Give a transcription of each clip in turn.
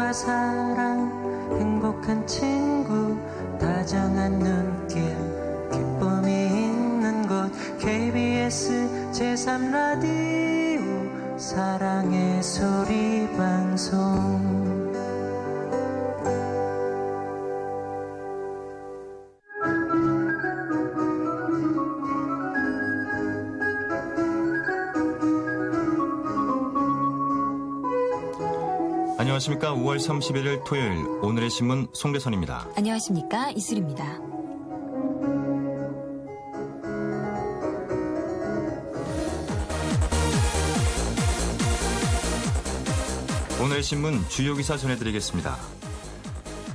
사랑과 사랑 행복한 친구 다정한 눈길 기쁨이 있는 곳 KBS 제3라디오 사랑의 소리 방송. 안녕하십니까. 5월 31일 토요일 오늘의 신문 송대선입니다. 안녕하십니까. 이슬입니다. 오늘의 신문 주요 기사 전해드리겠습니다.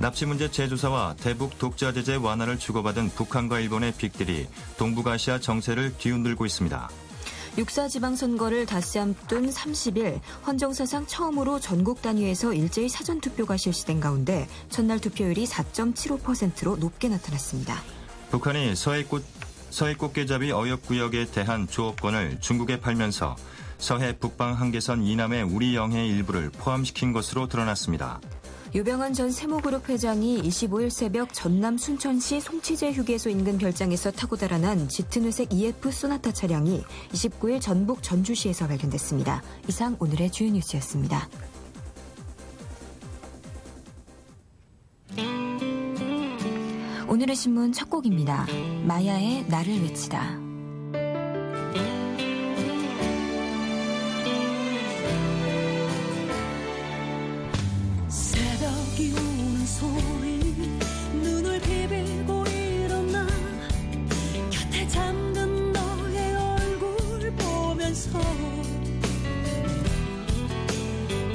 납치 문제 재조사와 대북 독자 제재 완화를 주고받은 북한과 일본의 빅딜이 동북아시아 정세를 뒤흔들고 있습니다. 6.4 지방선거를 닷새 앞둔 30일 헌정사상 처음으로 전국 단위에서 일제히 사전투표가 실시된 가운데 첫날 투표율이 4.75%로 높게 나타났습니다. 북한이 서해 꽃게잡이 어역구역에 대한 조업권을 중국에 팔면서 서해 북방 한계선 이남의 우리 영해 일부를 포함시킨 것으로 드러났습니다. 유병헌 전 세모그룹 회장이 25일 새벽 전남 순천시 송치제 휴게소 인근 별장에서 타고 달아난 짙은 회색 EF 소나타 차량이 29일 전북 전주시에서 발견됐습니다. 이상 오늘의 주요 뉴스였습니다. 오늘의 신문 첫 곡입니다. 마야의 나를 외치다. 새벽이 오는 소리 눈을 비비고 일어나 곁에 잠든 너의 얼굴 보면서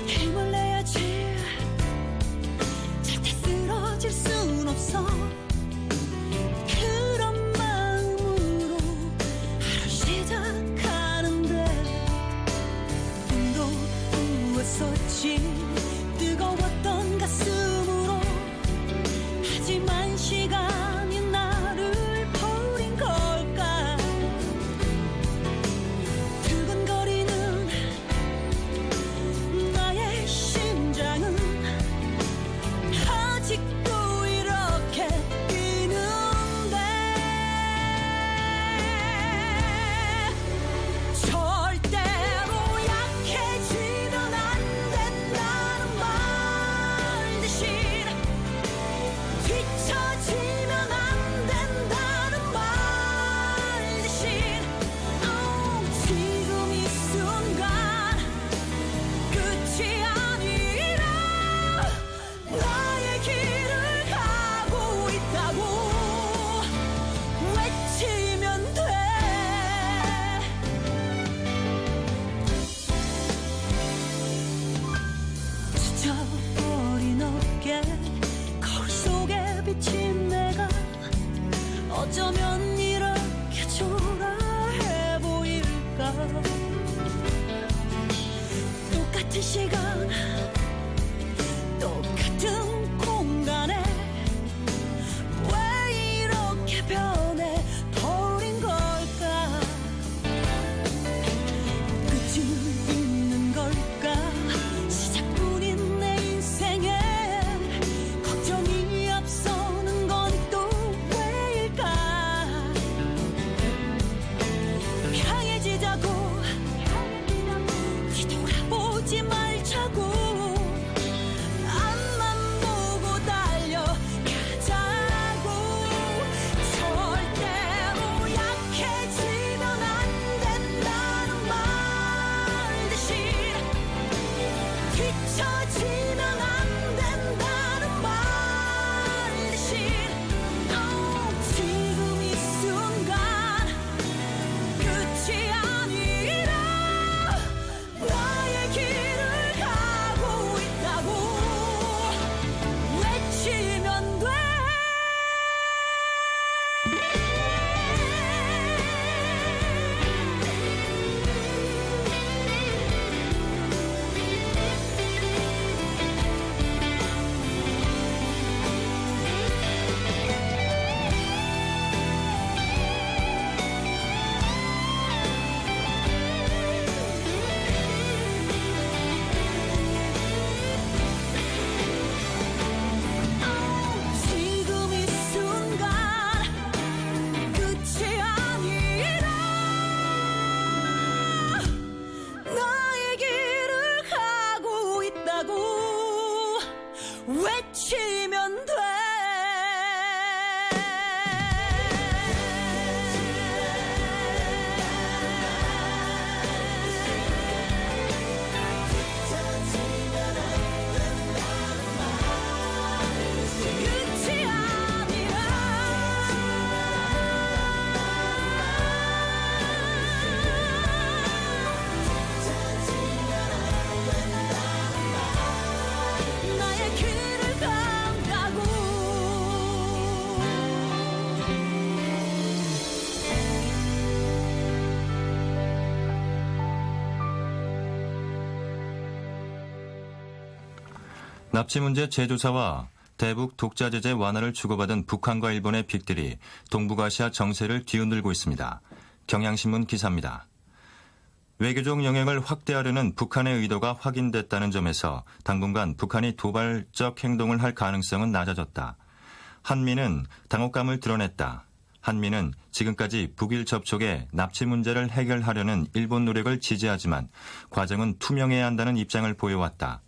힘을 내야지 절대 쓰러질 순 없어 그런 마음으로 하루 시작하는데 눈도 부었었지 뜨거웠던 가슴으로 하지만 시간이 나를 버린 걸까 두근거리는 나의 심장은 아직도 이렇게 뛰는데 절대로 약해지면 안 된다는 말 대신 뒤처지면 안 된다는 말 대신 지금 이 순간 끝이 아니라 나의 길을 가고 있다고 외치면 돼 지쳐버린 어깨 거울 속에 비친 내가 어쩌면 이렇게 초라해 보일까 똑같은 시간 똑같은 공간에 왜 이렇게 변해 버린 걸까 끝은 있는 걸까 시작뿐인 내 인생에 걱정이 앞서는 건 또 왜일까 납치 문제 재조사와 대북 독자 제재 완화를 주고받은 북한과 일본의 빅들이 동북아시아 정세를 뒤흔들고 있습니다. 경향신문 기사입니다. 외교적 영향을 확대하려는 북한의 의도가 확인됐다는 점에서 당분간 북한이 도발적 행동을 할 가능성은 낮아졌다. 한미는 당혹감을 드러냈다. 한미는 지금까지 북일 접촉의 납치 문제를 해결하려는 일본 노력을 지지하지만 과정은 투명해야 한다는 입장을 보여왔다.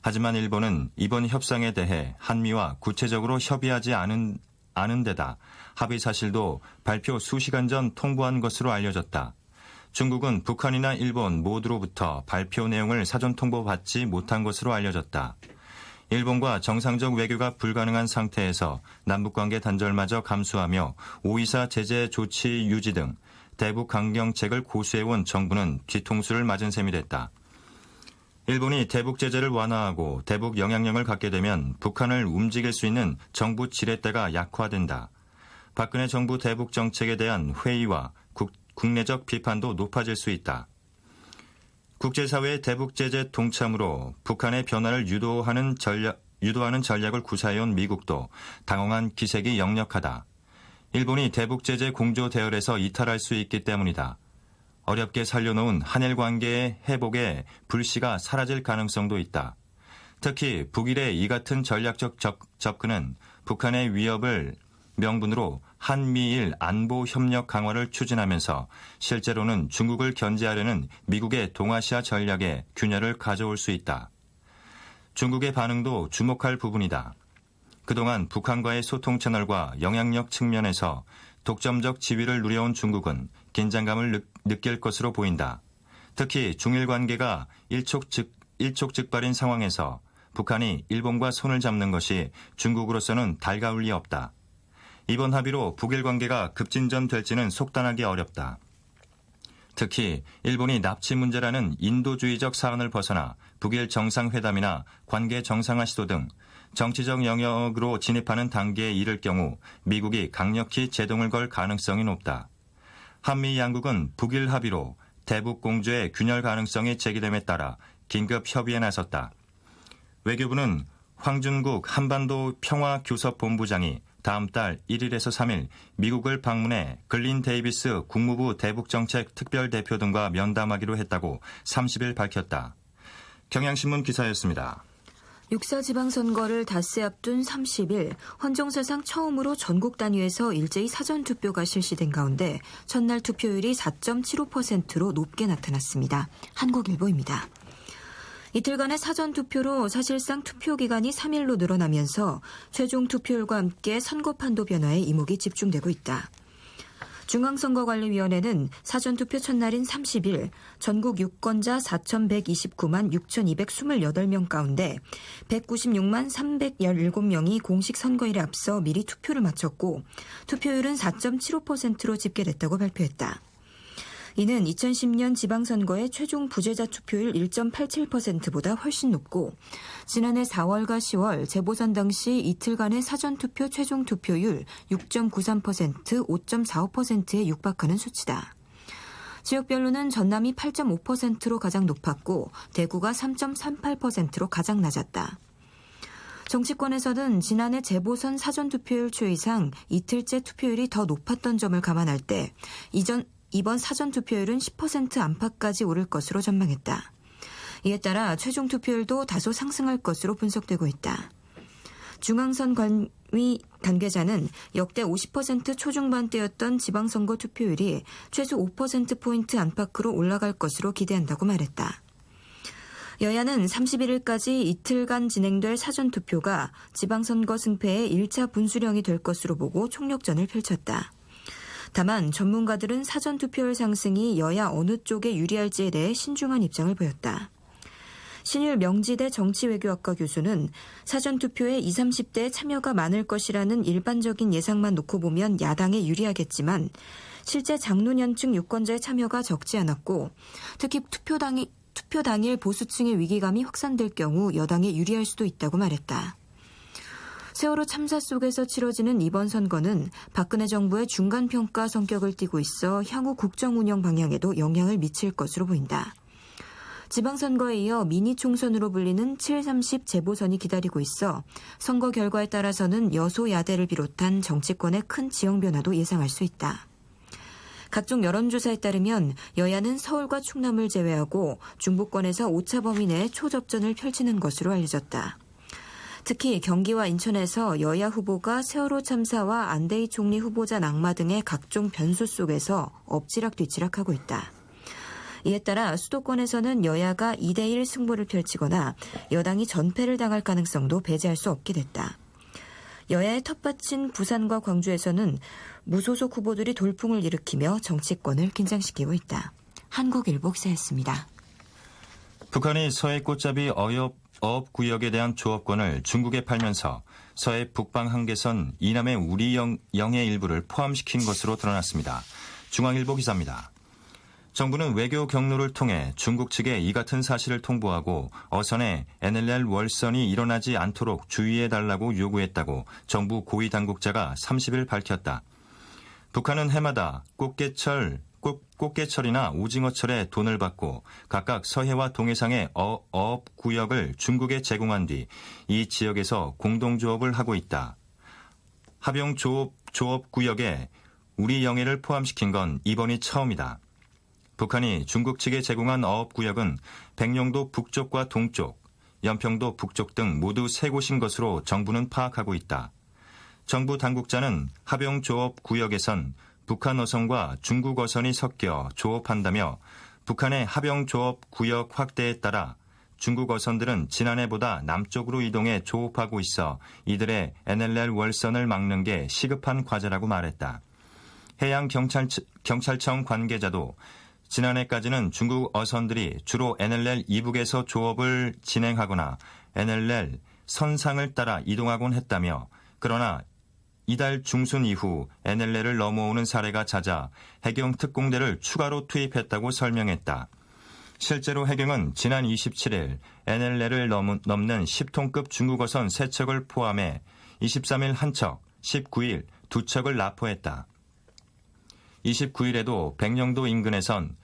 하지만 일본은 이번 협상에 대해 한미와 구체적으로 협의하지 않은 데다 합의 사실도 발표 수시간 전 통보한 것으로 알려졌다. 중국은 북한이나 일본 모두로부터 발표 내용을 사전 통보받지 못한 것으로 알려졌다. 일본과 정상적 외교가 불가능한 상태에서 남북관계 단절마저 감수하며 5.24 제재 조치 유지 등 대북 강경책을 고수해온 정부는 뒤통수를 맞은 셈이 됐다. 일본이 대북 제재를 완화하고 대북 영향력을 갖게 되면 북한을 움직일 수 있는 정부 지렛대가 약화된다. 박근혜 정부 대북 정책에 대한 회의와 국내적 비판도 높아질 수 있다. 국제사회의 대북 제재 동참으로 북한의 변화를 유도하는 전략을 구사해온 미국도 당황한 기색이 역력하다. 일본이 대북 제재 공조 대열에서 이탈할 수 있기 때문이다. 어렵게 살려놓은 한일 관계의 회복에 불씨가 사라질 가능성도 있다. 특히 북일의 이 같은 전략적 접근은 북한의 위협을 명분으로 한미일 안보 협력 강화를 추진하면서 실제로는 중국을 견제하려는 미국의 동아시아 전략에 균열을 가져올 수 있다. 중국의 반응도 주목할 부분이다. 그동안 북한과의 소통 채널과 영향력 측면에서 독점적 지위를 누려온 중국은 긴장감을 느낄 것으로 보인다. 특히 중일 관계가 일촉즉발인 상황에서 북한이 일본과 손을 잡는 것이 중국으로서는 달가울 리 없다. 이번 합의로 북일 관계가 급진전될지는 속단하기 어렵다. 특히 일본이 납치 문제라는 인도주의적 사안을 벗어나 북일 정상회담이나 관계 정상화 시도 등 정치적 영역으로 진입하는 단계에 이를 경우 미국이 강력히 제동을 걸 가능성이 높다. 한미 양국은 북일 합의로 대북 공조의 균열 가능성이 제기됨에 따라 긴급 협의에 나섰다. 외교부는 황준국 한반도 평화교섭본부장이 다음 달 1일에서 3일 미국을 방문해 글린 데이비스 국무부 대북정책 특별대표 등과 면담하기로 했다고 30일 밝혔다. 경향신문 기사였습니다. 6.4 지방선거를 닷새 앞둔 30일 헌정사상 처음으로 전국 단위에서 일제히 사전투표가 실시된 가운데 첫날 투표율이 4.75%로 높게 나타났습니다. 한국일보입니다. 이틀간의 사전투표로 사실상 투표기간이 3일로 늘어나면서 최종 투표율과 함께 선거판도 변화에 이목이 집중되고 있다. 중앙선거관리위원회는 사전투표 첫날인 30일 전국 유권자 4,129만 6,228명 가운데 196만 317명이 공식 선거일에 앞서 미리 투표를 마쳤고 투표율은 4.75%로 집계됐다고 발표했다. 이는 2010년 지방선거의 최종 부재자 투표율 1.87%보다 훨씬 높고 지난해 4월과 10월 재보선 당시 이틀간의 사전투표 최종 투표율 6.93%, 5.45%에 육박하는 수치다. 지역별로는 전남이 8.5%로 가장 높았고 대구가 3.38%로 가장 낮았다. 정치권에서는 지난해 재보선 사전투표율 추이상 이틀째 투표율이 더 높았던 점을 감안할 때 이번 사전투표율은 10% 안팎까지 오를 것으로 전망했다. 이에 따라 최종 투표율도 다소 상승할 것으로 분석되고 있다. 중앙선관위 관계자는 역대 50% 초중반대였던 지방선거 투표율이 최소 5%포인트 안팎으로 올라갈 것으로 기대한다고 말했다. 여야는 31일까지 이틀간 진행될 사전투표가 지방선거 승패의 1차 분수령이 될 것으로 보고 총력전을 펼쳤다. 다만 전문가들은 사전투표율 상승이 여야 어느 쪽에 유리할지에 대해 신중한 입장을 보였다. 신일 명지대 정치외교학과 교수는 사전투표에 20, 30대의 참여가 많을 것이라는 일반적인 예상만 놓고 보면 야당에 유리하겠지만 실제 장노년층 유권자의 참여가 적지 않았고 특히 투표 당일 보수층의 위기감이 확산될 경우 여당에 유리할 수도 있다고 말했다. 세월호 참사 속에서 치러지는 이번 선거는 박근혜 정부의 중간평가 성격을 띠고 있어 향후 국정 운영 방향에도 영향을 미칠 것으로 보인다. 지방선거에 이어 미니 총선으로 불리는 7.30 재보선이 기다리고 있어 선거 결과에 따라서는 여소야대를 비롯한 정치권의 큰 지형 변화도 예상할 수 있다. 각종 여론조사에 따르면 여야는 서울과 충남을 제외하고 중부권에서 오차 범위 내 초접전을 펼치는 것으로 알려졌다. 특히 경기와 인천에서 여야 후보가 세월호 참사와 안대희 총리 후보자 낙마 등의 각종 변수 속에서 엎치락뒤치락하고 있다. 이에 따라 수도권에서는 여야가 2대1 승부를 펼치거나 여당이 전패를 당할 가능성도 배제할 수 없게 됐다. 여야의 텃밭인 부산과 광주에서는 무소속 후보들이 돌풍을 일으키며 정치권을 긴장시키고 있다. 한국일보 기사였습니다. 북한이 서해 꽃잡이 어업구역에 대한 조업권을 중국에 팔면서 서해 북방 한계선 이남의 우리 영해 일부를 포함시킨 것으로 드러났습니다. 중앙일보 기사입니다. 정부는 외교 경로를 통해 중국 측에 이 같은 사실을 통보하고 어선에 NLL 월선이 일어나지 않도록 주의해달라고 요구했다고 정부 고위 당국자가 30일 밝혔다. 북한은 해마다 꽃게철이나 오징어철에 돈을 받고 각각 서해와 동해상의 어업구역을 중국에 제공한 뒤 이 지역에서 공동조업을 하고 있다. 합용조업구역에 우리 영해를 포함시킨 건 이번이 처음이다. 북한이 중국 측에 제공한 어업구역은 백령도 북쪽과 동쪽, 연평도 북쪽 등 모두 3곳인 것으로 정부는 파악하고 있다. 정부 당국자는 합용조업구역에선 북한 어선과 중국 어선이 섞여 조업한다며 북한의 합용조업구역 확대에 따라 중국 어선들은 지난해보다 남쪽으로 이동해 조업하고 있어 이들의 NLL 월선을 막는 게 시급한 과제라고 말했다. 해양경찰청 관계자도 지난해까지는 중국 어선들이 주로 NLL 이북에서 조업을 진행하거나 NLL 선상을 따라 이동하곤 했다며 그러나 이달 중순 이후 NLL을 넘어오는 사례가 잦아 해경 특공대를 추가로 투입했다고 설명했다. 실제로 해경은 지난 27일 NLL을 넘는 10톤급 중국어선 3척을 포함해 23일 1척, 19일 2척을 납포했다. 29일에도 백령도 인근에선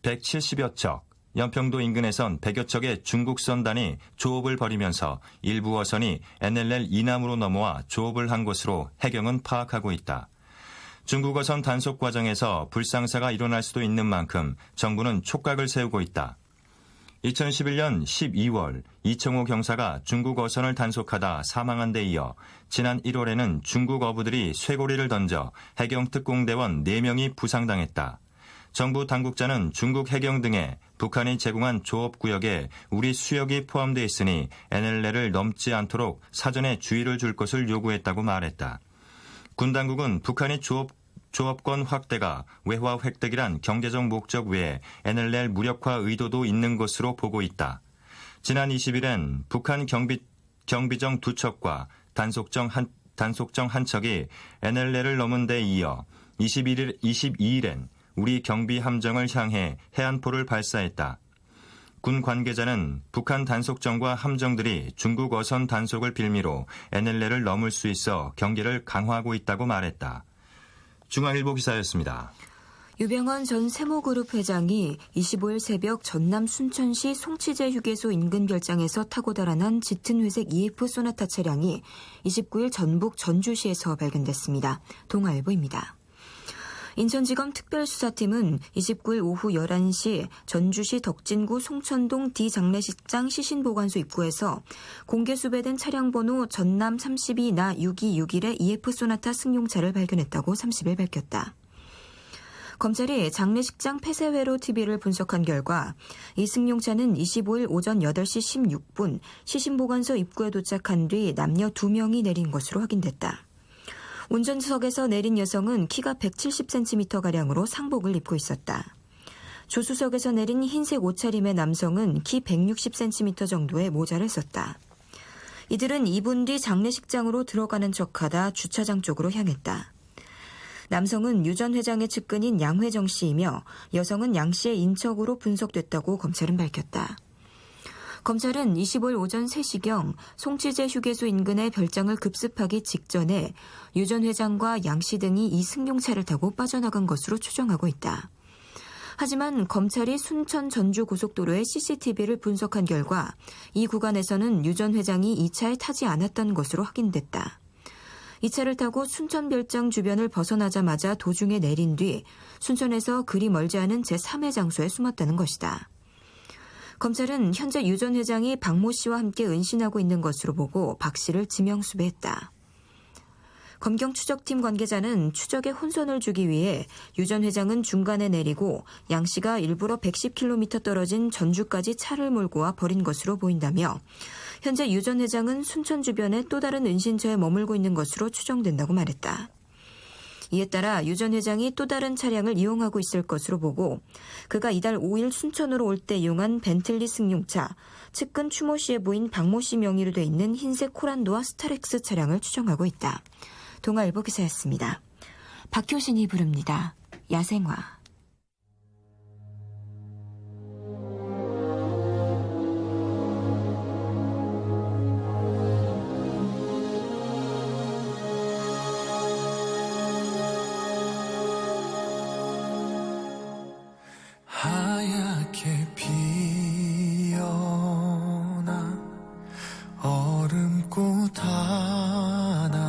170여 척, 연평도 인근에선 100여 척의 중국선단이 조업을 벌이면서 일부 어선이 NLL 이남으로 넘어와 조업을 한 것으로 해경은 파악하고 있다. 중국 어선 단속 과정에서 불상사가 일어날 수도 있는 만큼 정부는 촉각을 세우고 있다. 2011년 12월 이청호 경사가 중국 어선을 단속하다 사망한 데 이어 지난 1월에는 중국 어부들이 쇠고리를 던져 해경 특공대원 4명이 부상당했다. 정부 당국자는 중국 해경 등에 북한이 제공한 조업구역에 우리 수역이 포함되어 있으니 NLL을 넘지 않도록 사전에 주의를 줄 것을 요구했다고 말했다. 군 당국은 북한이 조업권 확대가 외화 획득이란 경제적 목적 외에 NLL 무력화 의도도 있는 것으로 보고 있다. 지난 20일엔 북한 경비정 2척과 단속정 한 척이 NLL을 넘은 데 이어 22일엔 우리 경비 함정을 향해 해안포를 발사했다. 군 관계자는 북한 단속정과 함정들이 중국 어선 단속을 빌미로 NLL을 넘을 수 있어 경계를 강화하고 있다고 말했다. 중앙일보 기사였습니다. 유병헌 전 세모그룹 회장이 25일 새벽 전남 순천시 송치제 휴게소 인근 별장에서 타고 달아난 짙은 회색 EF 소나타 차량이 29일 전북 전주시에서 발견됐습니다. 동아일보입니다. 인천지검 특별수사팀은 29일 오후 11시 전주시 덕진구 송천동 D장례식장 시신보관소 입구에서 공개 수배된 차량 번호 전남 32나 6261의 EF 소나타 승용차를 발견했다고 30일 밝혔다. 검찰이 장례식장 폐쇄회로 TV를 분석한 결과 이 승용차는 25일 오전 8시 16분 시신보관소 입구에 도착한 뒤 남녀 2명이 내린 것으로 확인됐다. 운전석에서 내린 여성은 키가 170cm가량으로 상복을 입고 있었다. 조수석에서 내린 흰색 옷차림의 남성은 키 160cm 정도의 모자를 썼다. 이들은 2분 뒤 장례식장으로 들어가는 척하다 주차장 쪽으로 향했다. 남성은 유 전 회장의 측근인 양회정 씨이며 여성은 양 씨의 인척으로 분석됐다고 검찰은 밝혔다. 검찰은 25일 오전 3시경 송치제 휴게소 인근의 별장을 급습하기 직전에 유 전 회장과 양 씨 등이 이 승용차를 타고 빠져나간 것으로 추정하고 있다. 하지만 검찰이 순천 전주 고속도로의 CCTV를 분석한 결과 이 구간에서는 유 전 회장이 이 차에 타지 않았던 것으로 확인됐다. 이 차를 타고 순천별장 주변을 벗어나자마자 도중에 내린 뒤 순천에서 그리 멀지 않은 제3의 장소에 숨었다는 것이다. 검찰은 현재 유 전 회장이 박모 씨와 함께 은신하고 있는 것으로 보고 박 씨를 지명수배했다. 검경 추적팀 관계자는 추적에 혼선을 주기 위해 유 전 회장은 중간에 내리고 양 씨가 일부러 110km 떨어진 전주까지 차를 몰고 와 버린 것으로 보인다며 현재 유 전 회장은 순천 주변에 또 다른 은신처에 머물고 있는 것으로 추정된다고 말했다. 이에 따라 유 전 회장이 또 다른 차량을 이용하고 있을 것으로 보고 그가 이달 5일 순천으로 올 때 이용한 벤틀리 승용차, 측근 추모 씨에 보인 박모 씨 명의로 돼 있는 흰색 코란도와 스타렉스 차량을 추정하고 있다. 동아일보 기사였습니다. 박효신이 부릅니다. 야생화. 하얗게 피어나 얼음꽃 하나가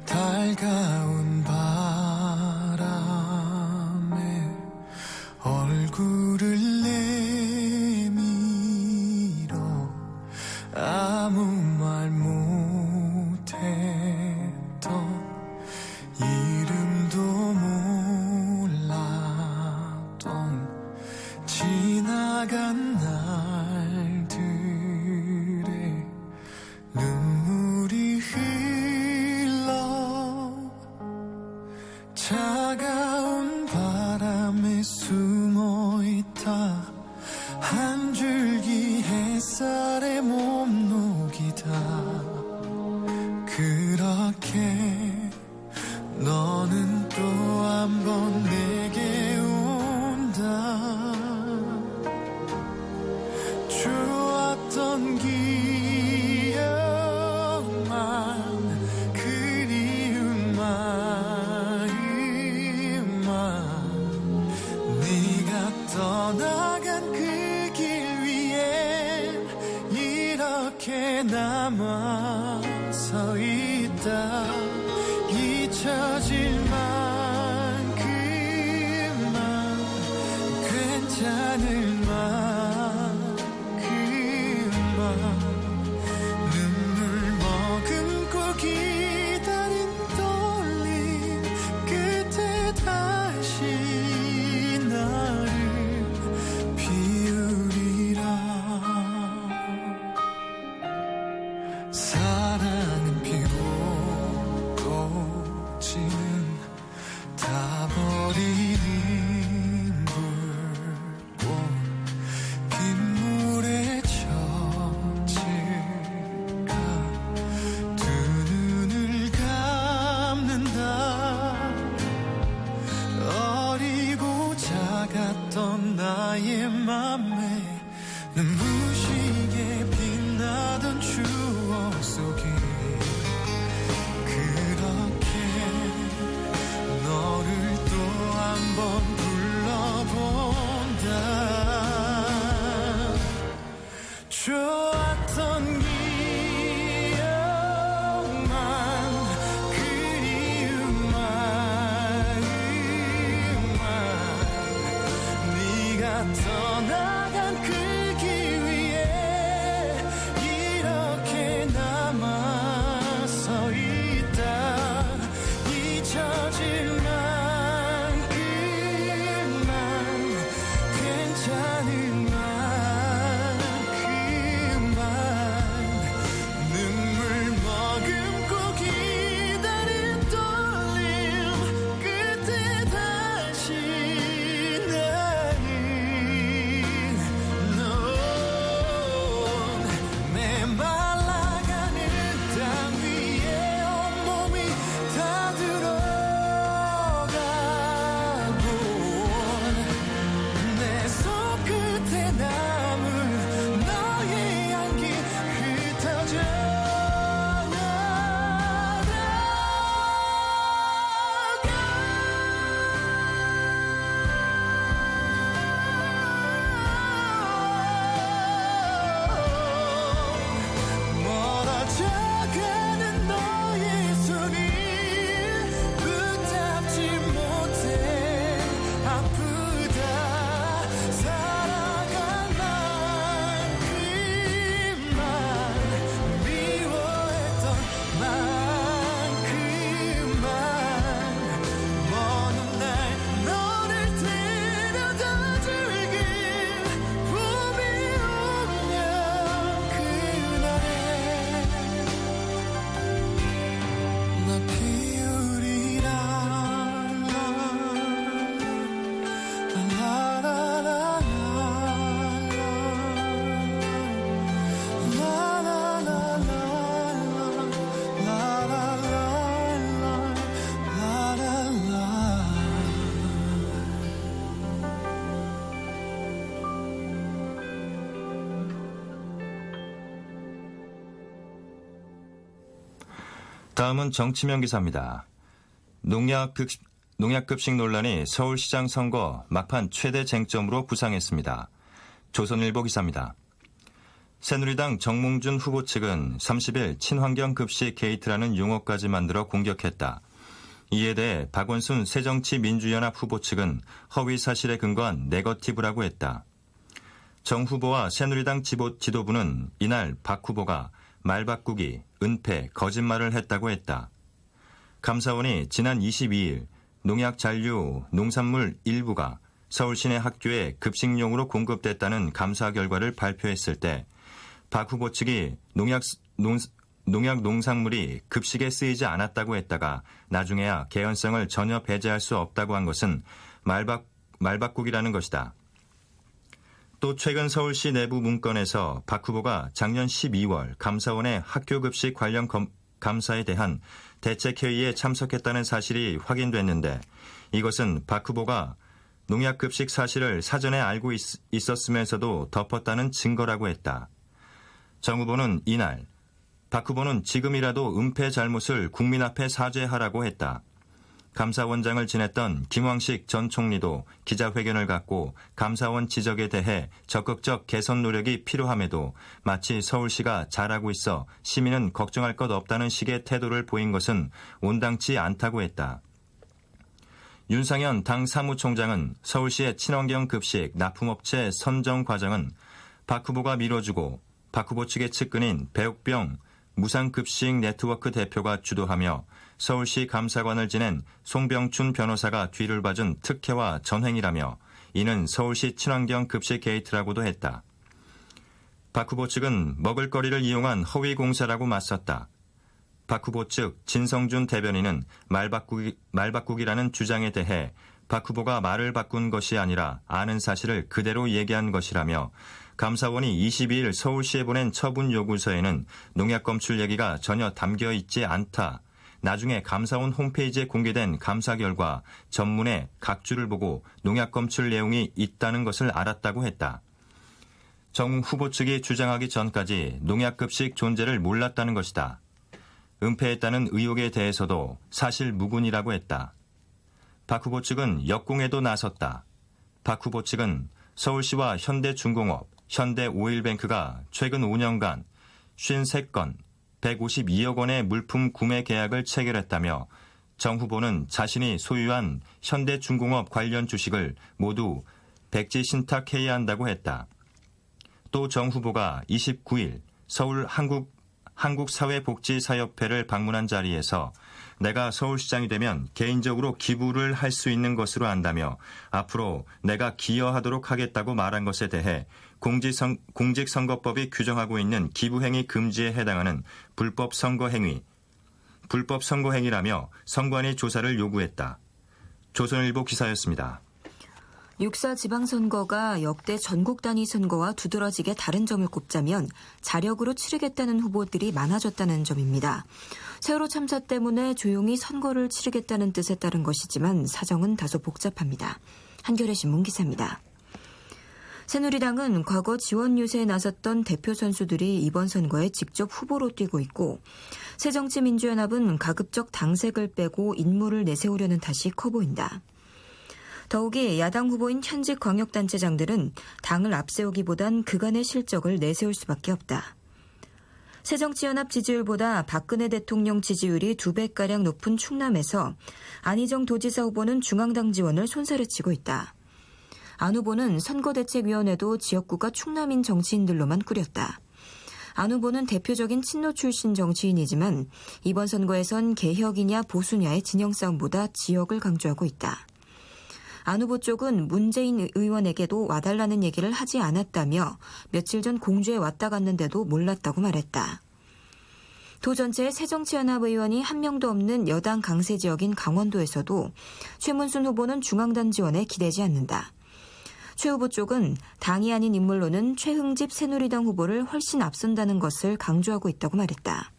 달가운 바람에 얼굴을 내밀어 아무 말 못했던 이름도 몰랐던 지나간 날들의 눈물이 흘러 차가운 바람에 숨어있다 한 줄기 햇살에 몸 녹이다 그렇게 너는 또 한 번 내게 온다 좋았던 기억만 그리운 마음만 네가 떠나간 그 길 위에 이렇게 남아 서 있다 잊혀질 만큼만 괜찮을 만큼만 눈물 머금고 기다린 떨림 끝에 다시 나를 비우리라 사랑은 피고 꽃은 다 버리는 불꽃 빗물에 젖을까 두 눈을 감는다 어리고 작았던 나의 맘에 눈부시게 빛나던 추억 속에 그렇게 너를 또 한 번 불러본다 좋았던 기억만 그리운 마음만 네가 떠나간 그 길 위에 이렇게 남아 서 있다 잊혀질 만큼만 괜찮을 만큼만 눈물 머금고 기다린 떨림 끝에 다시 나를 다음은 정치면 기사입니다. 농약급식 논란이 서울시장 선거 막판 최대 쟁점으로 부상했습니다. 조선일보 기사입니다. 새누리당 정몽준 후보 측은 30일 친환경 급식 게이트라는 용어까지 만들어 공격했다. 이에 대해 박원순 새정치민주연합 후보 측은 허위 사실에 근거한 네거티브라고 했다. 정 후보와 새누리당 지도부는 이날 박 후보가 말바꾸기, 은폐, 거짓말을 했다고 했다. 감사원이 지난 22일 농약 잔류 농산물 일부가 서울 시내 학교에 급식용으로 공급됐다는 감사 결과를 발표했을 때 박 후보 측이 농약 농산물이 급식에 쓰이지 않았다고 했다가 나중에야 개연성을 전혀 배제할 수 없다고 한 것은 말바꾸기라는 것이다. 또 최근 서울시 내부 문건에서 박 후보가 작년 12월 감사원의 학교급식 관련 감사에 대한 대책회의에 참석했다는 사실이 확인됐는데 이것은 박 후보가 농약급식 사실을 사전에 알고 있었으면서도 덮었다는 증거라고 했다. 정 후보는 이날 박 후보는 지금이라도 은폐 잘못을 국민 앞에 사죄하라고 했다. 감사원장을 지냈던 김황식 전 총리도 기자회견을 갖고 감사원 지적에 대해 적극적 개선 노력이 필요함에도 마치 서울시가 잘하고 있어 시민은 걱정할 것 없다는 식의 태도를 보인 것은 온당치 않다고 했다. 윤상현 당 사무총장은 서울시의 친환경 급식 납품업체 선정 과정은 박 후보가 밀어주고 박 후보 측의 측근인 배옥병 무상급식 네트워크 대표가 주도하며 서울시 감사관을 지낸 송병춘 변호사가 뒤를 봐준 특혜와 전횡이라며 이는 서울시 친환경 급식 게이트라고도 했다. 박 후보 측은 먹을거리를 이용한 허위 공사라고 맞섰다. 박 후보 측 진성준 대변인은 말바꾸기라는 주장에 대해 박 후보가 말을 바꾼 것이 아니라 아는 사실을 그대로 얘기한 것이라며 감사원이 22일 서울시에 보낸 처분 요구서에는 농약 검출 얘기가 전혀 담겨 있지 않다. 나중에 감사원 홈페이지에 공개된 감사 결과 전문의 각 줄을 보고 농약 검출 내용이 있다는 것을 알았다고 했다. 정 후보 측이 주장하기 전까지 농약급식 존재를 몰랐다는 것이다. 은폐했다는 의혹에 대해서도 사실 무근이라고 했다. 박 후보 측은 역공에도 나섰다. 박 후보 측은 서울시와 현대중공업, 현대오일뱅크가 최근 5년간 53건 152억 원의 물품 구매 계약을 체결했다며 정 후보는 자신이 소유한 현대중공업 관련 주식을 모두 백지 신탁해야 한다고 했다. 또 정 후보가 29일 서울 한국사회복지사협회를 방문한 자리에서 내가 서울시장이 되면 개인적으로 기부를 할 수 있는 것으로 안다며 앞으로 내가 기여하도록 하겠다고 말한 것에 대해 공직선거법이 규정하고 있는 기부행위 금지에 해당하는 불법 선거행위라며 선관위 조사를 요구했다. 조선일보 기사였습니다. 6.4 지방선거가 역대 전국 단위 선거와 두드러지게 다른 점을 꼽자면 자력으로 치르겠다는 후보들이 많아졌다는 점입니다. 세월호 참사 때문에 조용히 선거를 치르겠다는 뜻에 따른 것이지만 사정은 다소 복잡합니다. 한겨레 신문 기사입니다. 새누리당은 과거 지원 유세에 나섰던 대표 선수들이 이번 선거에 직접 후보로 뛰고 있고 새정치민주연합은 가급적 당색을 빼고 인물을 내세우려는 탓이 커 보인다. 더욱이 야당 후보인 현직 광역단체장들은 당을 앞세우기보단 그간의 실적을 내세울 수밖에 없다. 새정치연합 지지율보다 박근혜 대통령 지지율이 2배가량 높은 충남에서 안희정 도지사 후보는 중앙당 지원을 손살에 치고 있다. 안 후보는 선거대책위원회도 지역구가 충남인 정치인들로만 꾸렸다. 안 후보는 대표적인 친노 출신 정치인이지만 이번 선거에선 개혁이냐 보수냐의 진영 싸움보다 지역을 강조하고 있다. 안 후보 쪽은 문재인 의원에게도 와달라는 얘기를 하지 않았다며 며칠 전 공주에 왔다 갔는데도 몰랐다고 말했다. 도 전체의 새정치연합 의원이 한 명도 없는 여당 강세 지역인 강원도에서도 최문순 후보는 중앙당 지원에 기대지 않는다. 최 후보 쪽은 당이 아닌 인물로는 최흥집 새누리당 후보를 훨씬 앞선다는 것을 강조하고 있다고 말했다.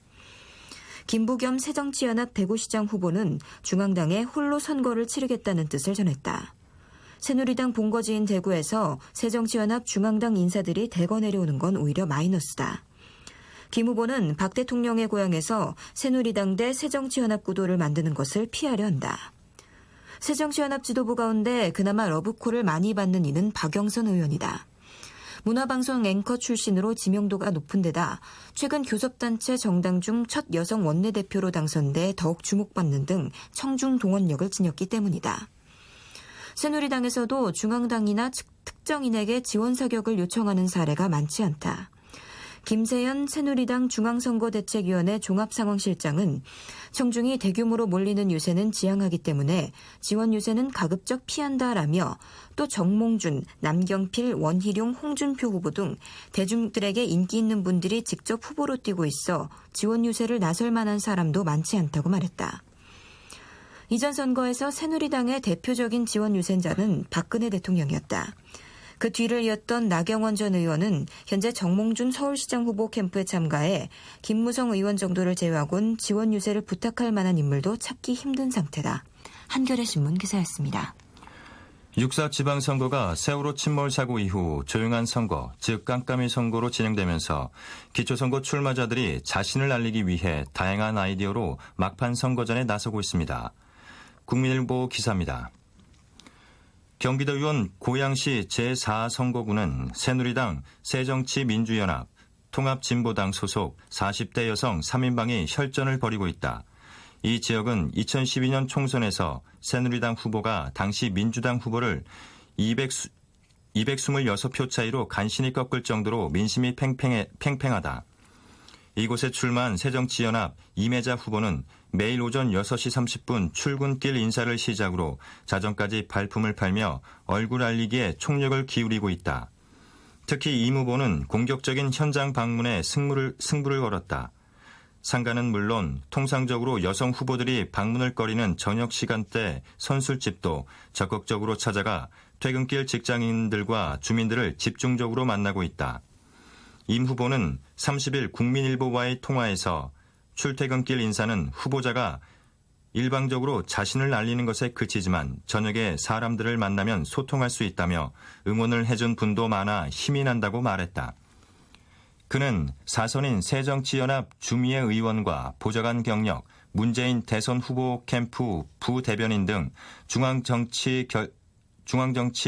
김부겸 새정치연합 대구시장 후보는 중앙당에 홀로 선거를 치르겠다는 뜻을 전했다. 새누리당 본거지인 대구에서 새정치연합 중앙당 인사들이 대거 내려오는 건 오히려 마이너스다. 김 후보는 박 대통령의 고향에서 새누리당 대 새정치연합 구도를 만드는 것을 피하려 한다. 새정치연합 지도부 가운데 그나마 러브콜을 많이 받는 이는 박영선 의원이다. 문화방송 앵커 출신으로 지명도가 높은 데다 최근 교섭단체 정당 중 첫 여성 원내대표로 당선돼 더욱 주목받는 등 청중 동원력을 지녔기 때문이다. 새누리당에서도 중앙당이나 특정인에게 지원 사격을 요청하는 사례가 많지 않다. 김세연 새누리당 중앙선거대책위원회 종합상황실장은 청중이 대규모로 몰리는 유세는 지양하기 때문에 지원 유세는 가급적 피한다라며 또 정몽준, 남경필, 원희룡, 홍준표 후보 등 대중들에게 인기 있는 분들이 직접 후보로 뛰고 있어 지원 유세를 나설 만한 사람도 많지 않다고 말했다. 이전 선거에서 새누리당의 대표적인 지원 유세자는 박근혜 대통령이었다. 그 뒤를 이었던 나경원 전 의원은 현재 정몽준 서울시장 후보 캠프에 참가해 김무성 의원 정도를 제외하고는 지원 유세를 부탁할 만한 인물도 찾기 힘든 상태다. 한겨레 신문 기사였습니다. 6.4 지방선거가 세월호 침몰 사고 이후 조용한 선거, 즉 깜깜이 선거로 진행되면서 기초선거 출마자들이 자신을 알리기 위해 다양한 아이디어로 막판 선거전에 나서고 있습니다. 국민일보 기사입니다. 경기도의원 고양시 제4선거구는 새누리당, 새정치민주연합, 통합진보당 소속 40대 여성 3인방이 혈전을 벌이고 있다. 이 지역은 2012년 총선에서 새누리당 후보가 당시 민주당 후보를 226표 차이로 간신히 꺾을 정도로 민심이 팽팽하다. 이곳에 출마한 새정치연합 이매자 후보는 매일 오전 6시 30분 출근길 인사를 시작으로 자정까지 발품을 팔며 얼굴 알리기에 총력을 기울이고 있다. 특히 이 후보는 공격적인 현장 방문에 승부를 걸었다. 상가는 물론 통상적으로 여성 후보들이 방문을 거리는 저녁 시간대 선술집도 적극적으로 찾아가 퇴근길 직장인들과 주민들을 집중적으로 만나고 있다. 임 후보는 30일 국민일보와의 통화에서 출퇴근길 인사는 후보자가 일방적으로 자신을 알리는 것에 그치지만 저녁에 사람들을 만나면 소통할 수 있다며 응원을 해준 분도 많아 힘이 난다고 말했다. 그는 사선인 새정치연합 주미애 의원과 보좌관 경력, 문재인 대선 후보 캠프 부대변인 등 중앙정치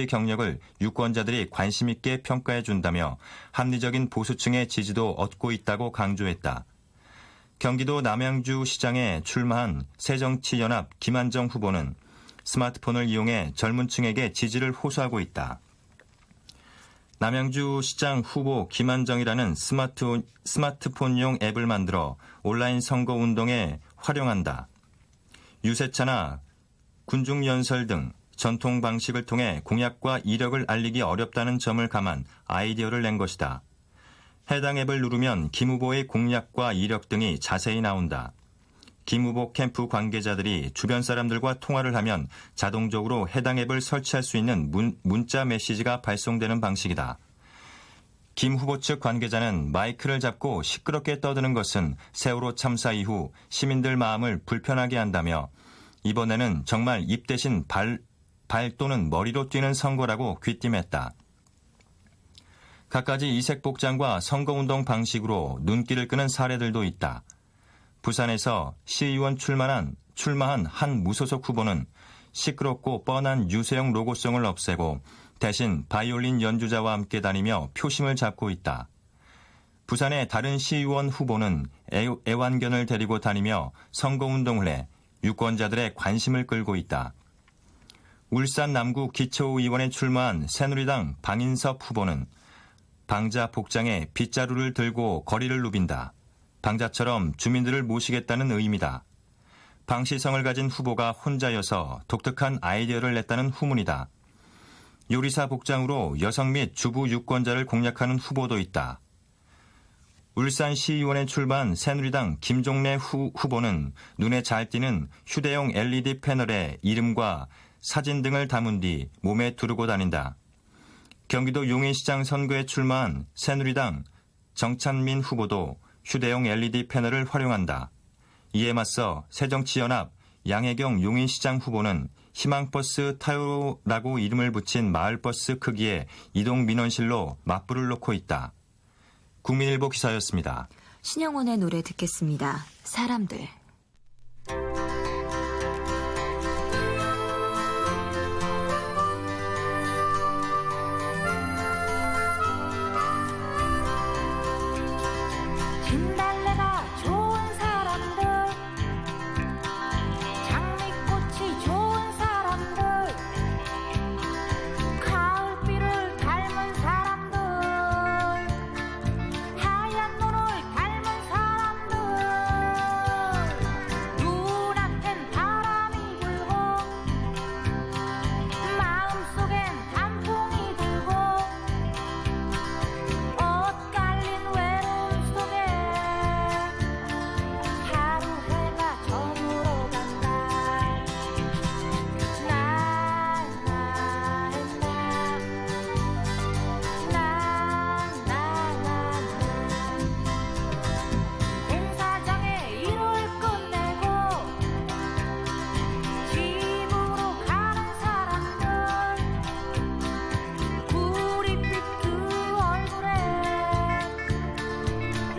경력을 유권자들이 관심 있게 평가해 준다며 합리적인 보수층의 지지도 얻고 있다고 강조했다. 경기도 남양주 시장에 출마한 새정치연합 김한정 후보는 스마트폰을 이용해 젊은 층에게 지지를 호소하고 있다. 남양주 시장 후보 김한정이라는 스마트폰용 앱을 만들어 온라인 선거 운동에 활용한다. 유세차나 군중연설 등 전통 방식을 통해 공약과 이력을 알리기 어렵다는 점을 감안 아이디어를 낸 것이다. 해당 앱을 누르면 김 후보의 공약과 이력 등이 자세히 나온다. 김 후보 캠프 관계자들이 주변 사람들과 통화를 하면 자동적으로 해당 앱을 설치할 수 있는 문자 메시지가 발송되는 방식이다. 김 후보 측 관계자는 마이크를 잡고 시끄럽게 떠드는 것은 세월호 참사 이후 시민들 마음을 불편하게 한다며 이번에는 정말 입 대신 발 또는 머리로 뛰는 선거라고 귀띔했다. 갖가지 이색 복장과 선거운동 방식으로 눈길을 끄는 사례들도 있다. 부산에서 시의원 출마한 한 무소속 후보는 시끄럽고 뻔한 유세형 로고송을 없애고 대신 바이올린 연주자와 함께 다니며 표심을 잡고 있다. 부산의 다른 시의원 후보는 애완견을 데리고 다니며 선거운동을 해 유권자들의 관심을 끌고 있다. 울산 남구 기초의원에 출마한 새누리당 방인섭 후보는 방자 복장에 빗자루를 들고 거리를 누빈다. 방자처럼 주민들을 모시겠다는 의미다. 방시성을 가진 후보가 혼자여서 독특한 아이디어를 냈다는 후문이다. 요리사 복장으로 여성 및 주부 유권자를 공략하는 후보도 있다. 울산시의원에 출마한 새누리당 김종래 후보는 눈에 잘 띄는 휴대용 LED 패널에 이름과 사진 등을 담은 뒤 몸에 두르고 다닌다. 경기도 용인시장 선거에 출마한 새누리당 정찬민 후보도 휴대용 LED 패널을 활용한다. 이에 맞서 새정치연합 양혜경 용인시장 후보는 희망버스 타요라고 이름을 붙인 마을버스 크기의 이동 민원실로 맞불을 놓고 있다. 국민일보 기사였습니다. 신영원의 노래 듣겠습니다. 사람들. 진달래가 좋은 사람들, 장미꽃이 좋은 사람들, 가을비를 닮은 사람들, 하얀 눈을 닮은 사람들, 눈앞엔 바람이 불고 마음속엔 단풍이 불고 옷 깔린 외로움 속에 하루 해가 저물어 간다. 공사장에 일을 끝내고 집으로 가는 사람들, 구릿빛 그 얼굴에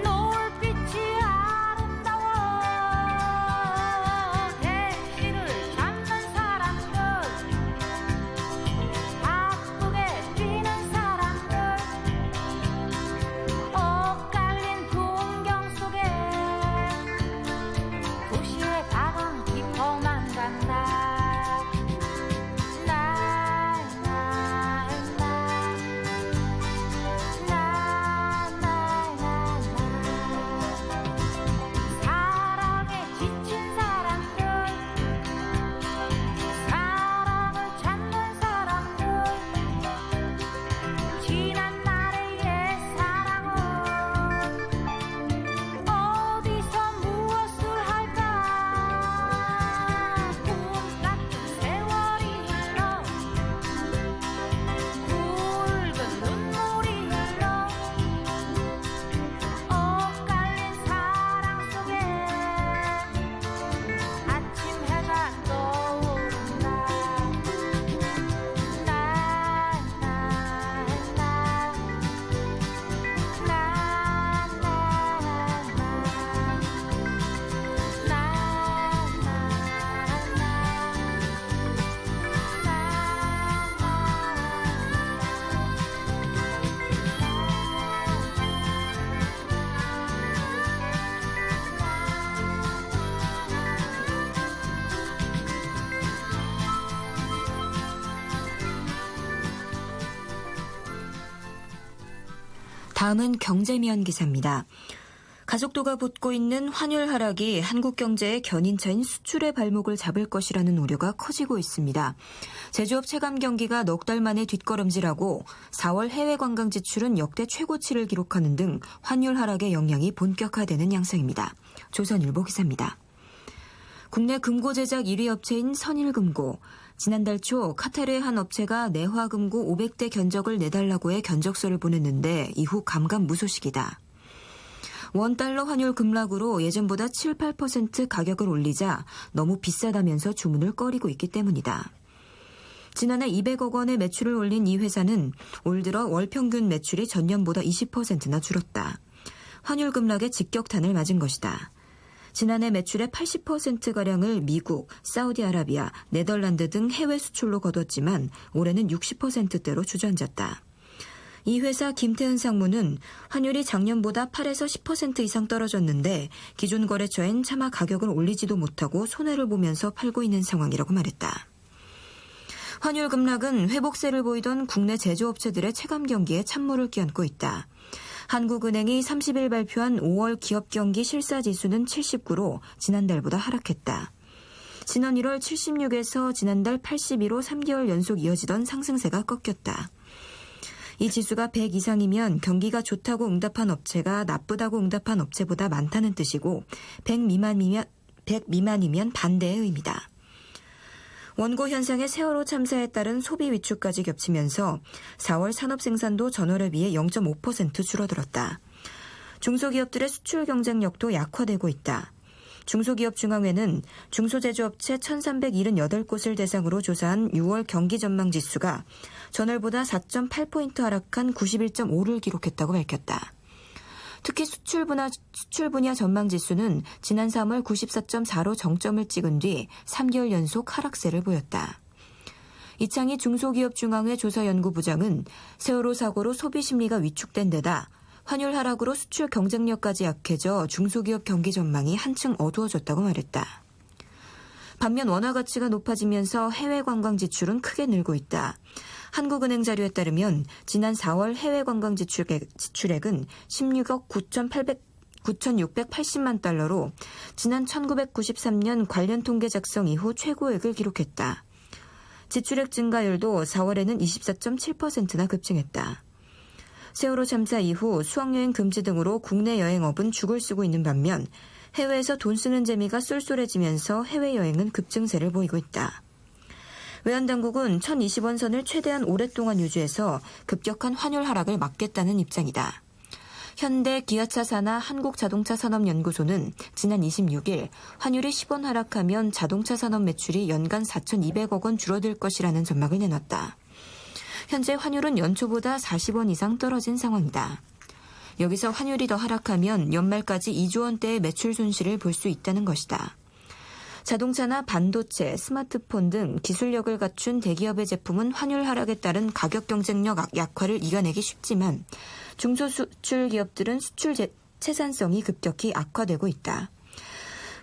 노을빛이 아름다워. 택시를 잡는 사람들, 바쁘게 뛰는 사람들, 옷 깔린 풍경 속에 도시의 바람 깊어만 간다. 사랑에 지친 사람들, 사랑을 찾는 사람들, 지난 날의 옛사랑은 어디서 무엇을 할까. 꿈 같은 세월이 흘러 굵은 눈물이 흘러 옷 깔린 사랑 속에 아침 해가 떠오른다. 다음은 경제미연 기사입니다. 가속도가 붙고 있는 환율 하락이 한국 경제의 견인차인 수출의 발목을 잡을 것이라는 우려가 커지고 있습니다. 제조업 체감 경기가 넉 달 만에 뒷걸음질하고 4월 해외 관광 지출은 역대 최고치를 기록하는 등 환율 하락의 영향이 본격화되는 양상입니다. 조선일보 기사입니다. 국내 금고 제작 1위 업체인 선일금고. 지난달 초 카타르의 한 업체가 내화금고 500대 견적을 내달라고 해 견적서를 보냈는데 이후 감감무소식이다. 원달러 환율 급락으로 예전보다 7, 8% 가격을 올리자 너무 비싸다면서 주문을 꺼리고 있기 때문이다. 지난해 200억 원의 매출을 올린 이 회사는 올 들어 월 평균 매출이 전년보다 20%나 줄었다. 환율 급락에 직격탄을 맞은 것이다. 지난해 매출의 80%가량을 미국, 사우디아라비아, 네덜란드 등 해외 수출로 거뒀지만 올해는 60%대로 주저앉았다. 이 회사 김태은 상무는 환율이 작년보다 8에서 10% 이상 떨어졌는데 기존 거래처엔 차마 가격을 올리지도 못하고 손해를 보면서 팔고 있는 상황이라고 말했다. 환율 급락은 회복세를 보이던 국내 제조업체들의 체감 경기에 찬물을 끼얹고 있다. 한국은행이 30일 발표한 5월 기업경기 실사지수는 79로 지난달보다 하락했다. 지난 1월 76에서 지난달 82로 3개월 연속 이어지던 상승세가 꺾였다. 이 지수가 100 이상이면 경기가 좋다고 응답한 업체가 나쁘다고 응답한 업체보다 많다는 뜻이고 100 미만이면 반대의 의미다. 원고 현상의 세월호 참사에 따른 소비 위축까지 겹치면서 4월 산업 생산도 전월에 비해 0.5% 줄어들었다. 중소기업들의 수출 경쟁력도 약화되고 있다. 중소기업중앙회는 중소제조업체 1,378곳을 대상으로 조사한 6월 경기 전망 지수가 전월보다 4.8포인트 하락한 91.5를 기록했다고 밝혔다. 특히 수출 분야 전망 지수는 지난 3월 94.4로 정점을 찍은 뒤 3개월 연속 하락세를 보였다. 이창희 중소기업중앙회 조사연구부장은 세월호 사고로 소비 심리가 위축된 데다 환율 하락으로 수출 경쟁력까지 약해져 중소기업 경기 전망이 한층 어두워졌다고 말했다. 반면 원화 가치가 높아지면서 해외 관광 지출은 크게 늘고 있다. 한국은행 자료에 따르면 지난 4월 해외 관광 지출액은 16억 9,680만 달러로 지난 1993년 관련 통계 작성 이후 최고액을 기록했다. 지출액 증가율도 4월에는 24.7%나 급증했다. 세월호 참사 이후 수학여행 금지 등으로 국내 여행업은 죽을 쓰고 있는 반면 해외에서 돈 쓰는 재미가 쏠쏠해지면서 해외여행은 급증세를 보이고 있다. 외환당국은 1,020원 선을 최대한 오랫동안 유지해서 급격한 환율 하락을 막겠다는 입장이다. 현대 기아차 산하 한국자동차산업연구소는 지난 26일 환율이 10원 하락하면 자동차 산업 매출이 연간 4,200억 원 줄어들 것이라는 전망을 내놨다. 현재 환율은 연초보다 40원 이상 떨어진 상황이다. 여기서 환율이 더 하락하면 연말까지 2조 원대의 매출 손실을 볼 수 있다는 것이다. 자동차나 반도체, 스마트폰 등 기술력을 갖춘 대기업의 제품은 환율 하락에 따른 가격 경쟁력 약화를 이겨내기 쉽지만 중소수출 기업들은 수출 채산성이 급격히 악화되고 있다.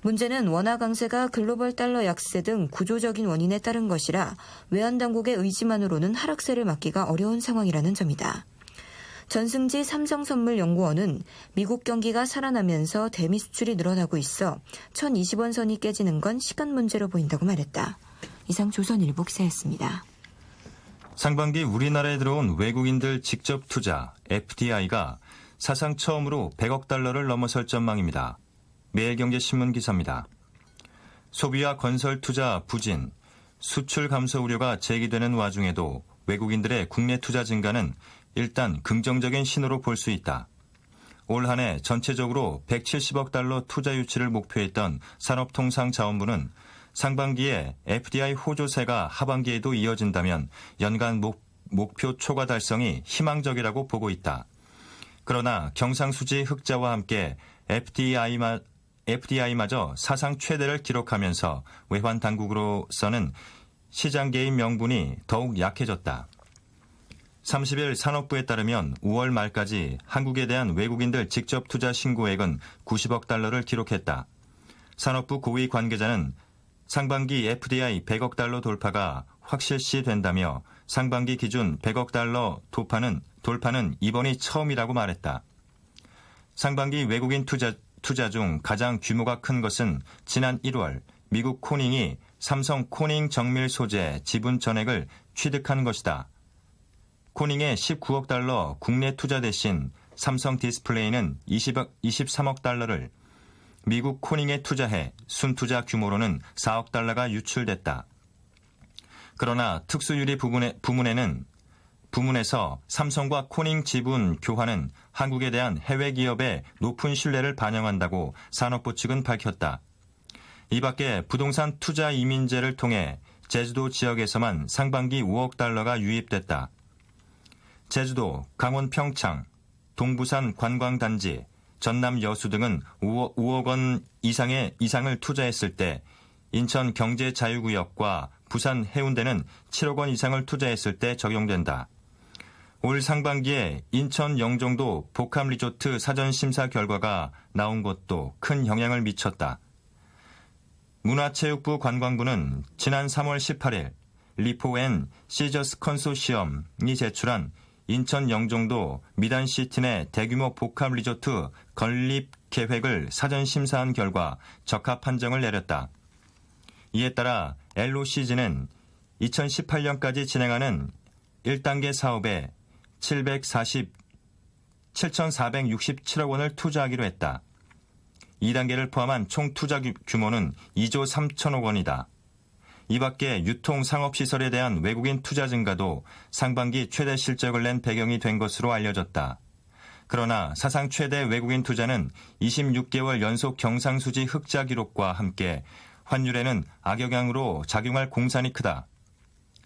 문제는 원화 강세가 글로벌 달러 약세 등 구조적인 원인에 따른 것이라 외환당국의 의지만으로는 하락세를 막기가 어려운 상황이라는 점이다. 전승지 삼성선물연구원은 미국 경기가 살아나면서 대미 수출이 늘어나고 있어 1,020원 선이 깨지는 건 시간 문제로 보인다고 말했다. 이상 조선일보 기사였습니다. 상반기 우리나라에 들어온 외국인들 직접 투자 FDI가 사상 처음으로 100억 달러를 넘어설 전망입니다. 매일경제신문 기사입니다. 소비와 건설 투자 부진, 수출 감소 우려가 제기되는 와중에도 외국인들의 국내 투자 증가는 일단 긍정적인 신호로 볼 수 있다. 올 한 해 전체적으로 170억 달러 투자 유치를 목표했던 산업통상자원부는 상반기에 FDI 호조세가 하반기에도 이어진다면 연간 목표 초과 달성이 희망적이라고 보고 있다. 그러나 경상수지 흑자와 함께 FDI마저 사상 최대를 기록하면서 외환 당국으로서는 시장 개입 명분이 더욱 약해졌다. 30일 산업부에 따르면 5월 말까지 한국에 대한 외국인들 직접 투자 신고액은 90억 달러를 기록했다. 산업부 고위 관계자는 상반기 FDI 100억 달러 돌파가 확실시 된다며 상반기 기준 100억 달러 돌파는 이번이 처음이라고 말했다. 상반기 외국인 투자 중 가장 규모가 큰 것은 지난 1월 미국 코닝이 삼성 코닝 정밀 소재 지분 전액을 취득한 것이다. 코닝의 19억 달러 국내 투자 대신 삼성 디스플레이는 23억 달러를 미국 코닝에 투자해 순투자 규모로는 4억 달러가 유출됐다. 그러나 특수유리 부문에서 삼성과 코닝 지분 교환은 한국에 대한 해외 기업의 높은 신뢰를 반영한다고 산업부 측은 밝혔다. 이 밖에 부동산 투자 이민제를 통해 제주도 지역에서만 상반기 5억 달러가 유입됐다. 제주도, 강원 평창, 동부산 관광단지, 전남 여수 등은 5억 원 이상을 투자했을 때 인천 경제자유구역과 부산 해운대는 7억 원 이상을 투자했을 때 적용된다. 올 상반기에 인천 영종도 복합리조트 사전심사 결과가 나온 것도 큰 영향을 미쳤다. 문화체육부 관광부는 지난 3월 18일 리포 앤 시저스 컨소시엄이 제출한 인천 영종도 미단시티 내 대규모 복합리조트 건립 계획을 사전심사한 결과 적합 판정을 내렸다. 이에 따라 LOCG는 2018년까지 진행하는 1단계 사업에 7,467억 원을 투자하기로 했다. 2단계를 포함한 총 투자 규모는 2조 3천억 원이다. 이 밖에 유통 상업시설에 대한 외국인 투자 증가도 상반기 최대 실적을 낸 배경이 된 것으로 알려졌다. 그러나 사상 최대 외국인 투자는 26개월 연속 경상수지 흑자 기록과 함께 환율에는 악영향으로 작용할 공산이 크다.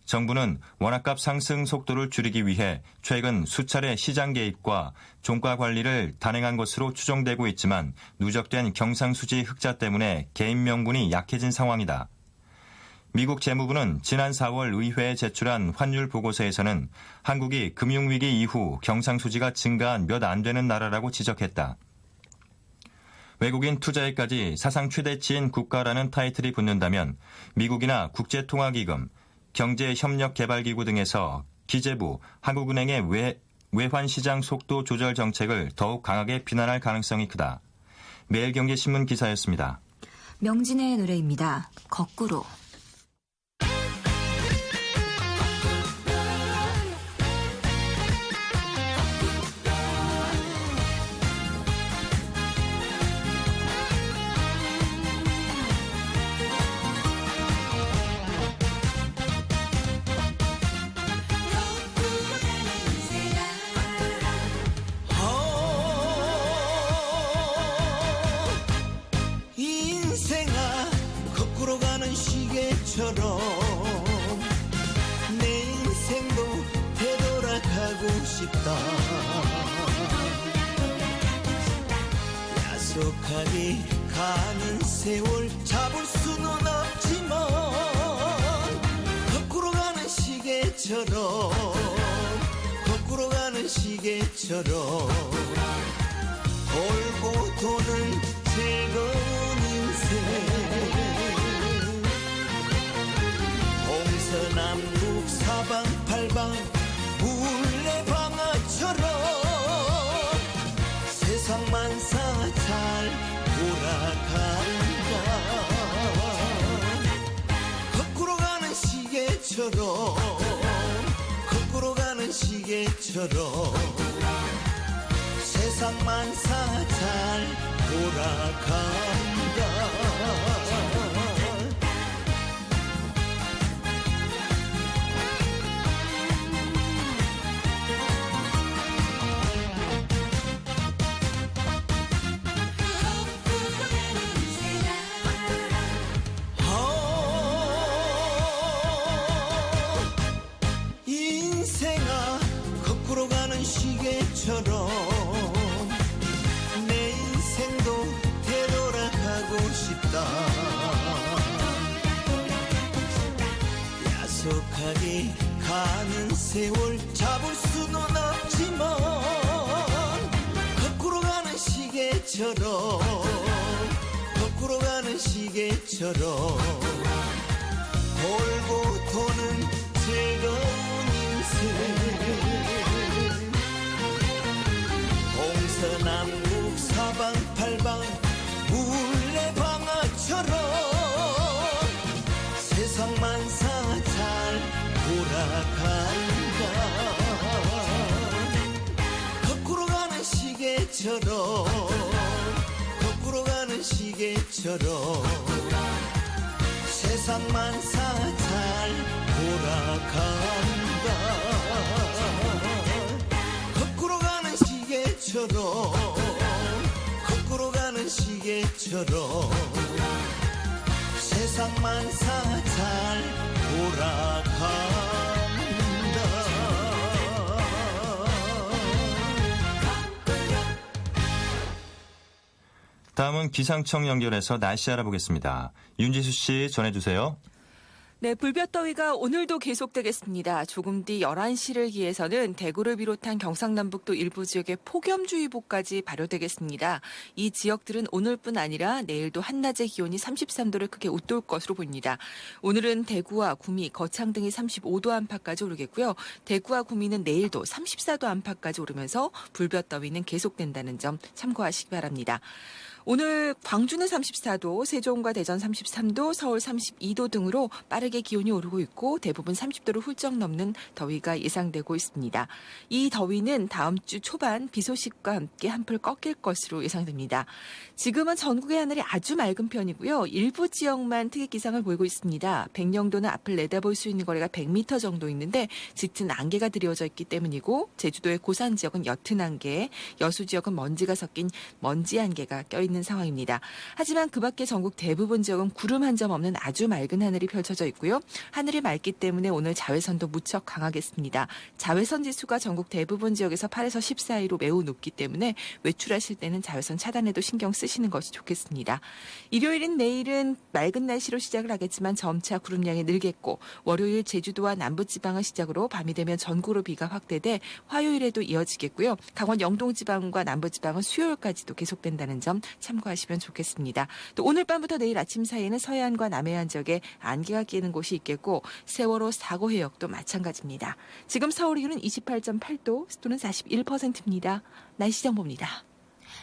정부는 원화값 상승 속도를 줄이기 위해 최근 수차례 시장 개입과 종가 관리를 단행한 것으로 추정되고 있지만 누적된 경상수지 흑자 때문에 개인 명분이 약해진 상황이다. 미국 재무부는 지난 4월 의회에 제출한 환율 보고서에서는 한국이 금융위기 이후 경상수지가 증가한 몇 안 되는 나라라고 지적했다. 외국인 투자에까지 사상 최대치인 국가라는 타이틀이 붙는다면 미국이나 국제통화기금, 경제협력개발기구 등에서 기재부, 한국은행의 외환시장 속도 조절 정책을 더욱 강하게 비난할 가능성이 크다. 매일경제신문 기사였습니다. 명진의 노래입니다. 거꾸로. 인생아 거꾸로 가는 시계처럼 내 인생도 되돌아가고 싶다. 야속하게 가는 세월 잡을 수는 없지만 거꾸로 가는 시계처럼 거꾸로 가는 시계처럼 돌고 도는 즐거운 인생 동서남북 사방팔방 물레방아처럼 세상만사 잘 돌아간다. 거꾸로 가는 시계처럼 거꾸로 가는 시계처럼 세상만사 잘 돌아간다. 인생아 거꾸로 가는 시계처럼 내 인생도 되돌아가고 싶다. 야속하게 가는 세월 잡을 수는 없지만 거꾸로 가는 시계처럼 거꾸로 가는 시계처럼 돌고 도는 즐거운 인생 동서남북 사방팔방 물레방아처럼 세상만사 잘 돌아간다. 거꾸로 가는 시계처럼 거꾸로 가는 시계처럼 세상만사 잘 돌아간다. 거꾸로 가는 시계처럼 거꾸로 가는 시계처럼 세상만사 잘 돌아간다. 다음은 기상청 연결해서 날씨 알아보겠습니다. 윤지수 씨 전해주세요. 네, 불볕더위가 오늘도 계속되겠습니다. 조금 뒤 11시를 기해서는 대구를 비롯한 경상남북도 일부 지역에 폭염주의보까지 발효되겠습니다. 이 지역들은 오늘뿐 아니라 내일도 한낮의 기온이 33도를 크게 웃돌 것으로 보입니다. 오늘은 대구와 구미, 거창 등이 35도 안팎까지 오르겠고요. 대구와 구미는 내일도 34도 안팎까지 오르면서 불볕더위는 계속된다는 점 참고하시기 바랍니다. 오늘 광주는 34도, 세종과 대전 33도, 서울 32도 등으로 빠르게 기온이 오르고 있고 대부분 30도를 훌쩍 넘는 더위가 예상되고 있습니다. 이 더위는 다음 주 초반 비 소식과 함께 한풀 꺾일 것으로 예상됩니다. 지금은 전국의 하늘이 아주 맑은 편이고요. 일부 지역만 특이 기상을 보이고 있습니다. 백령도는 앞을 내다볼 수 있는 거리가 100m 정도 있는데 짙은 안개가 드리워져 있기 때문이고 제주도의 고산 지역은 옅은 안개, 여수 지역은 먼지가 섞인 먼지 안개가 껴있는 있는 상황입니다. 하지만 그 밖에 전국 대부분 지역은 구름 한 점 없는 아주 맑은 하늘이 펼쳐져 있고요. 하늘이 맑기 때문에 오늘 자외선도 무척 강하겠습니다. 자외선 지수가 전국 대부분 지역에서 8에서 10 사이로 매우 높기 때문에 외출하실 때는 자외선 차단에도 신경 쓰시는 것이 좋겠습니다. 일요일인 내일은 맑은 날씨로 시작을 하겠지만 점차 구름량이 늘겠고 월요일 제주도와 남부지방을 시작으로 밤이 되면 전국으로 비가 확대돼 화요일에도 이어지겠고요. 강원 영동지방과 남부지방은 수요일까지도 계속된다는 점 참고하시면 좋겠습니다. 또 오늘 밤부터 내일 아침 사이에는 서해안과 남해안 지역에 안개가 끼는 곳이 있겠고 세월호 사고 해역도 마찬가지입니다. 지금 서울 기온은 28.8도, 습도는 41%입니다. 날씨 정보입니다.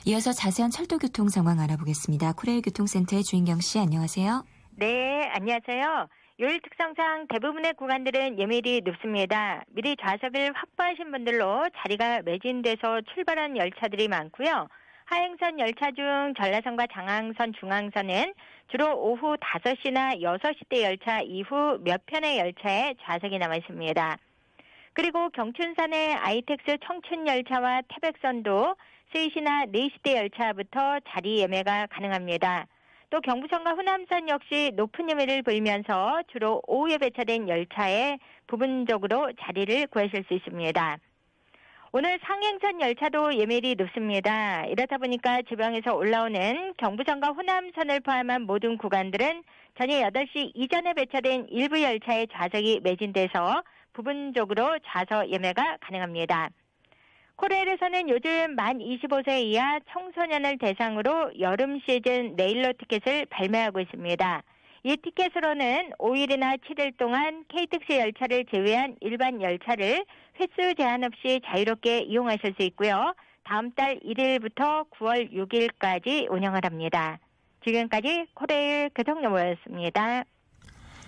이어서 자세한 철도 교통 상황 알아보겠습니다. 코레일 교통센터의 주인경 씨, 안녕하세요. 네, 안녕하세요. 요일 특성상 대부분의 구간들은 예밀이 높습니다. 미리 좌석을 확보하신 분들로 자리가 매진돼서 출발한 열차들이 많고요. 하행선 열차 중 전라선과 장항선, 중앙선은 주로 오후 5시나 6시대 열차 이후 몇 편의 열차에 좌석이 남아 있습니다. 그리고 경춘선의 아이텍스 청춘 열차와 태백선도 3시나 4시대 열차부터 자리 예매가 가능합니다. 또 경부선과 호남선 역시 높은 예매를 보이면서 주로 오후에 배차된 열차에 부분적으로 자리를 구하실 수 있습니다. 오늘 상행선 열차도 예매율이 높습니다. 이렇다 보니까 지방에서 올라오는 경부선과 호남선을 포함한 모든 구간들은 저녁 8시 이전에 배차된 일부 열차의 좌석이 매진돼서 부분적으로 좌석 예매가 가능합니다. 코레일에서는 요즘 만 25세 이하 청소년을 대상으로 여름 시즌 레일로 티켓을 발매하고 있습니다. 이 티켓으로는 5일이나 7일 동안 KTX 열차를 제외한 일반 열차를 횟수 제한 없이 자유롭게 이용하실 수 있고요. 다음 달 1일부터 9월 6일까지 운영을 합니다. 지금까지 코레일 교통정보였습니다.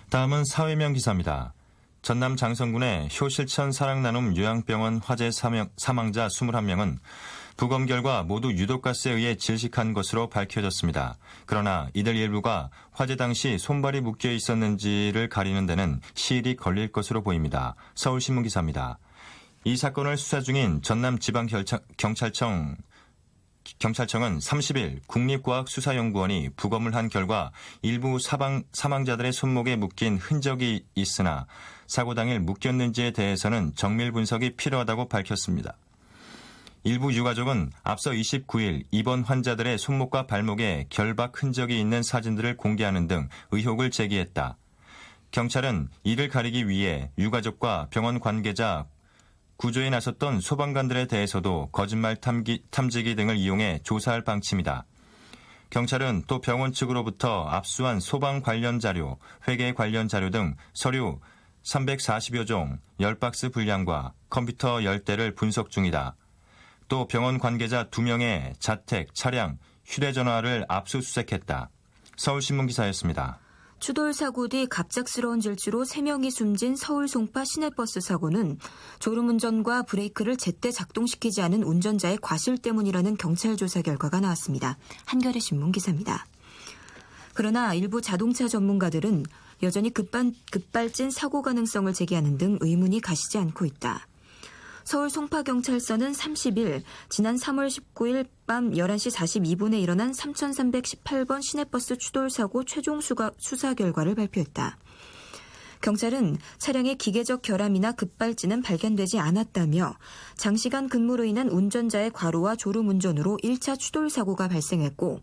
다음은 사회명 기사입니다. 전남 장성군의 효실천 사랑나눔 요양병원 화재 사망자 21명은 부검 결과 모두 유독가스에 의해 질식한 것으로 밝혀졌습니다. 그러나 이들 일부가 화재 당시 손발이 묶여 있었는지를 가리는 데는 시일이 걸릴 것으로 보입니다. 서울신문 기사입니다. 이 사건을 수사 중인 전남지방경찰청은 30일 국립과학수사연구원이 부검을 한 결과 일부 사망자들의 손목에 묶인 흔적이 있으나 사고 당일 묶였는지에 대해서는 정밀 분석이 필요하다고 밝혔습니다. 일부 유가족은 앞서 29일 입원 환자들의 손목과 발목에 결박 흔적이 있는 사진들을 공개하는 등 의혹을 제기했다. 경찰은 이를 가리기 위해 유가족과 병원 관계자, 구조에 나섰던 소방관들에 대해서도 거짓말 탐지기 등을 이용해 조사할 방침이다. 경찰은 또 병원 측으로부터 압수한 소방 관련 자료, 회계 관련 자료 등 서류 340여 종, 10박스 분량과 컴퓨터 10대를 분석 중이다. 또 병원 관계자 2명의 자택, 차량, 휴대전화를 압수수색했다. 서울신문 기사였습니다. 추돌 사고 뒤 갑작스러운 질주로 3명이 숨진 서울 송파 시내버스 사고는 졸음운전과 브레이크를 제때 작동시키지 않은 운전자의 과실 때문이라는 경찰 조사 결과가 나왔습니다. 한겨레 신문 기사입니다. 그러나 일부 자동차 전문가들은 여전히 급발진 사고 가능성을 제기하는 등 의문이 가시지 않고 있다. 서울 송파경찰서는 30일 지난 3월 19일 밤 11시 42분에 일어난 3318번 시내버스 추돌 사고 최종 수사 결과를 발표했다. 경찰은 차량의 기계적 결함이나 급발진은 발견되지 않았다며 장시간 근무로 인한 운전자의 과로와 졸음운전으로 1차 추돌 사고가 발생했고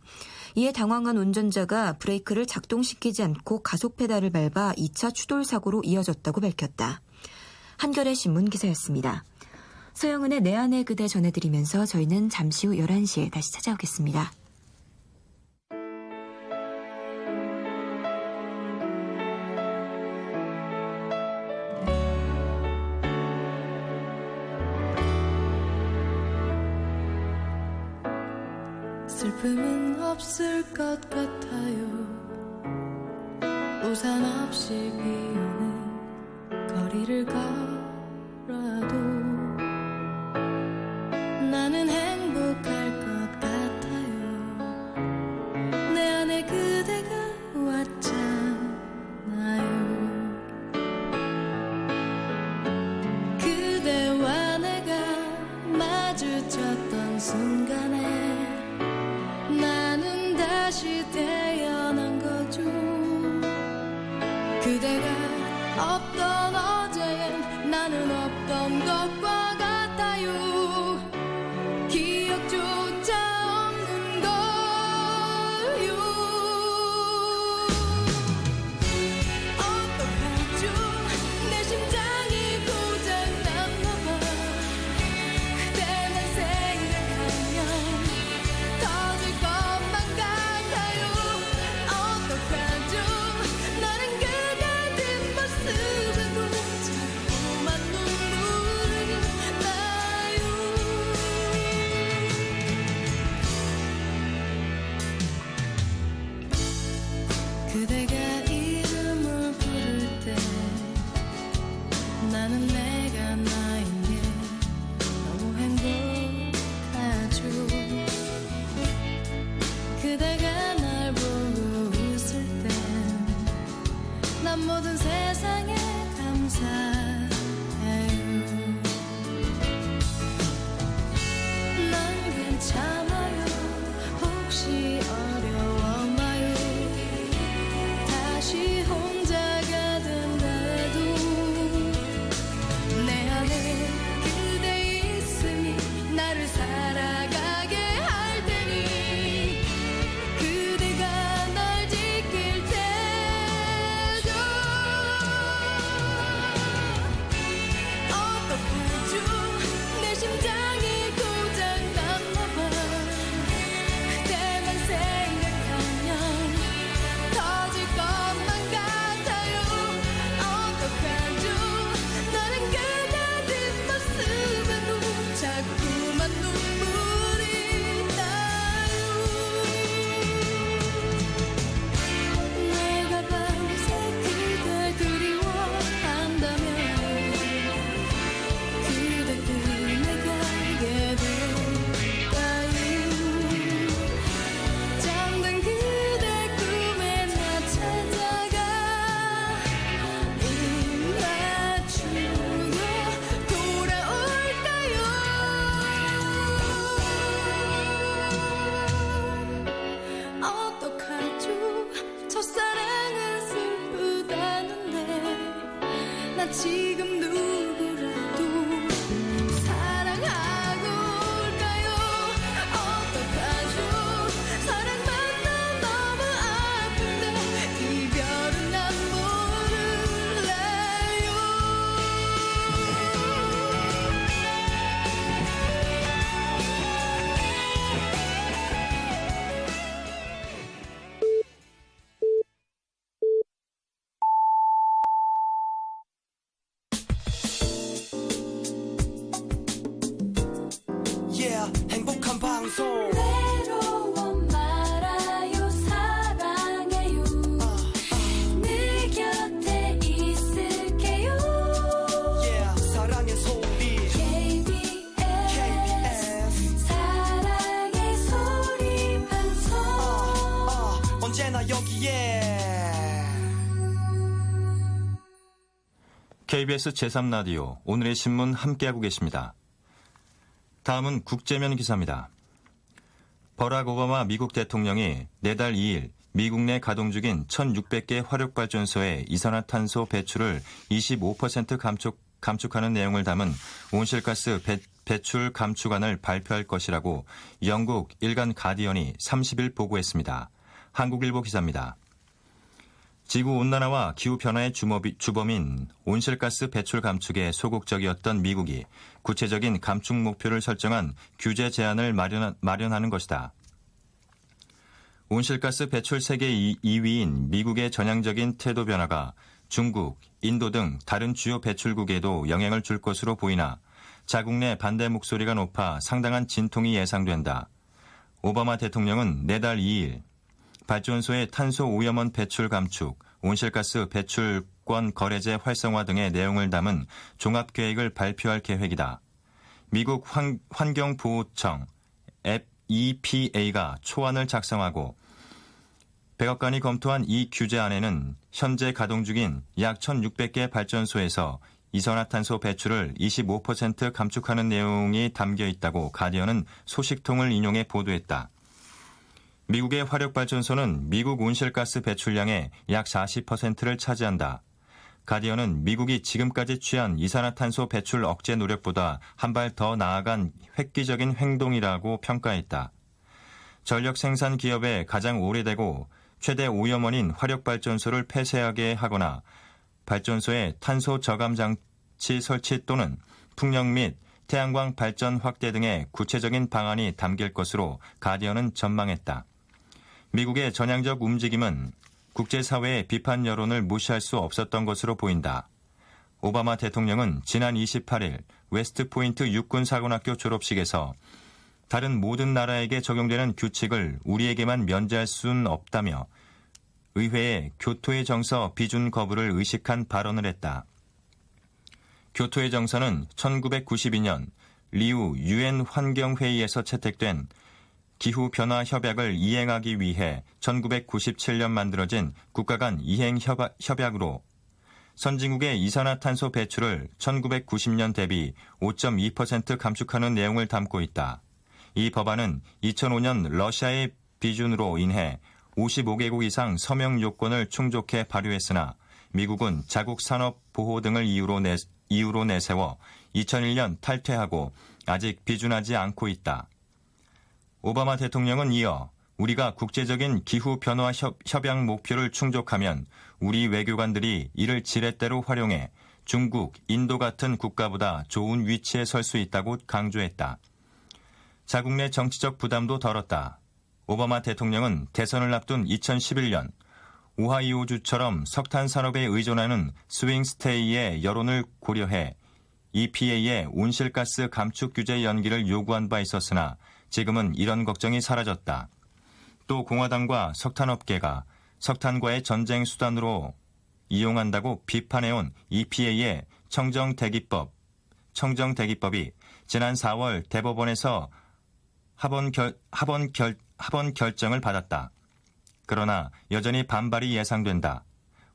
이에 당황한 운전자가 브레이크를 작동시키지 않고 가속 페달을 밟아 2차 추돌 사고로 이어졌다고 밝혔다. 한겨레 신문 기사였습니다. 서영은의 내 안의 그대 전해드리면서 저희는 잠시 후 11시에 다시 찾아오겠습니다. 슬픔은 없을 것 같아요. 우산 없이 비 오는 거리를 걸어도 나는 행복할 것 같아요. 내 안에 그대가 왔잖아요. 그대와 내가 마주쳤던 순간에 나는 다시 태어난 거죠. 그대가 없던 어제엔 나는 없던 것과 같아요. 기억조차 없는 거요. 어떡하죠? 내 심장이 고장났나봐. 그대만 생각하면 터질 것만 같아요. 어떡하죠? 나는 그대 뒷모습에도 자꾸만 눈물이 나요. 그대가 이름을 부를 때 나는 내가 나인 게 너무 행복하죠. 그대가 날 보고 웃을 땐 난 모든 세상에 감사해요. 난 괜찮아요. 혹시 어려웠나요? 다시 혼자가 된다해도 내 안에 그대 있음이 나를 살아가게 할 테니 그대가 날 지킬 테죠. 어떡하죠? 내 심장이 고장났나봐. 그대만 생각하면 터질 것만 같아요. 어떡하죠? 나는 그대 뒷모습에도 자꾸만 눈물이 나요. 내가 밤새 그댈 그리워한다면 그대 꿈에 가게 될까요? 잠든 그대 꿈에 나 찾아가 입 맞추고 돌아올까요? 어떡하죠? 첫사랑은 슬프다는데 나 지금 누구라도 사랑하고 올까요? 어떡하죠? 사랑만 난 너무 아픈데 이별은 난 모를래요. Yeah, 행복한 방송. 외로워 말아요. 사랑해요. 내 곁에 있을게요. Yeah, 사랑의 소리. KBS 사랑의 소리 방송. 언제나 여기에. KBS 제3라디오 오늘의 신문 함께하고 계십니다. 다음은 국제면 기사입니다. 버락 오바마 미국 대통령이 내달 2일 미국 내 가동 중인 1,600개 화력발전소의 이산화탄소 배출을 25% 감축하는 내용을 담은 온실가스 배출 감축안을 발표할 것이라고 영국 일간 가디언이 30일 보고했습니다. 한국일보 기사입니다. 지구온난화와 기후변화의 주범인 온실가스 배출 감축에 소극적이었던 미국이 구체적인 감축 목표를 설정한 규제 제안을 마련하는 것이다. 온실가스 배출 세계 2위인 미국의 전향적인 태도 변화가 중국, 인도 등 다른 주요 배출국에도 영향을 줄 것으로 보이나 자국 내 반대 목소리가 높아 상당한 진통이 예상된다. 오바마 대통령은 내달 2일 발전소의 탄소 오염원 배출 감축, 온실가스 배출권 거래제 활성화 등의 내용을 담은 종합계획을 발표할 계획이다. 미국 환경보호청 EPA가 초안을 작성하고 백악관이 검토한 이 규제안에는 현재 가동 중인 약 1,600개 발전소에서 이산화탄소 배출을 25% 감축하는 내용이 담겨 있다고 가디언은 소식통을 인용해 보도했다. 미국의 화력발전소는 미국 온실가스 배출량의 약 40%를 차지한다. 가디언은 미국이 지금까지 취한 이산화탄소 배출 억제 노력보다 한 발 더 나아간 획기적인 행동이라고 평가했다. 전력 생산 기업의 가장 오래되고 최대 오염원인 화력발전소를 폐쇄하게 하거나 발전소의 탄소 저감 장치 설치 또는 풍력 및 태양광 발전 확대 등의 구체적인 방안이 담길 것으로 가디언은 전망했다. 미국의 전향적 움직임은 국제사회의 비판 여론을 무시할 수 없었던 것으로 보인다. 오바마 대통령은 지난 28일 웨스트포인트 육군사관학교 졸업식에서 다른 모든 나라에게 적용되는 규칙을 우리에게만 면제할 수는 없다며 의회에 교토의 정서 비준 거부를 의식한 발언을 했다. 교토의 정서는 1992년 리우 유엔 환경회의에서 채택된 기후변화 협약을 이행하기 위해 1997년 만들어진 국가 간 이행 협약으로 선진국의 이산화탄소 배출을 1990년 대비 5.2% 감축하는 내용을 담고 있다. 이 법안은 2005년 러시아의 비준으로 인해 55개국 이상 서명 요건을 충족해 발효했으나 미국은 자국 산업 보호 등을 이유로 내세워 2001년 탈퇴하고 아직 비준하지 않고 있다. 오바마 대통령은 이어 우리가 국제적인 기후변화 협약 목표를 충족하면 우리 외교관들이 이를 지렛대로 활용해 중국, 인도 같은 국가보다 좋은 위치에 설 수 있다고 강조했다. 자국 내 정치적 부담도 덜었다. 오바마 대통령은 대선을 앞둔 2011년 오하이오주처럼 석탄 산업에 의존하는 스윙스테이의 여론을 고려해 EPA의 온실가스 감축 규제 연기를 요구한 바 있었으나 지금은 이런 걱정이 사라졌다. 또 공화당과 석탄업계가 석탄과의 전쟁 수단으로 이용한다고 비판해온 EPA의 청정대기법이 지난 4월 대법원에서 합원 결정을 받았다. 그러나 여전히 반발이 예상된다.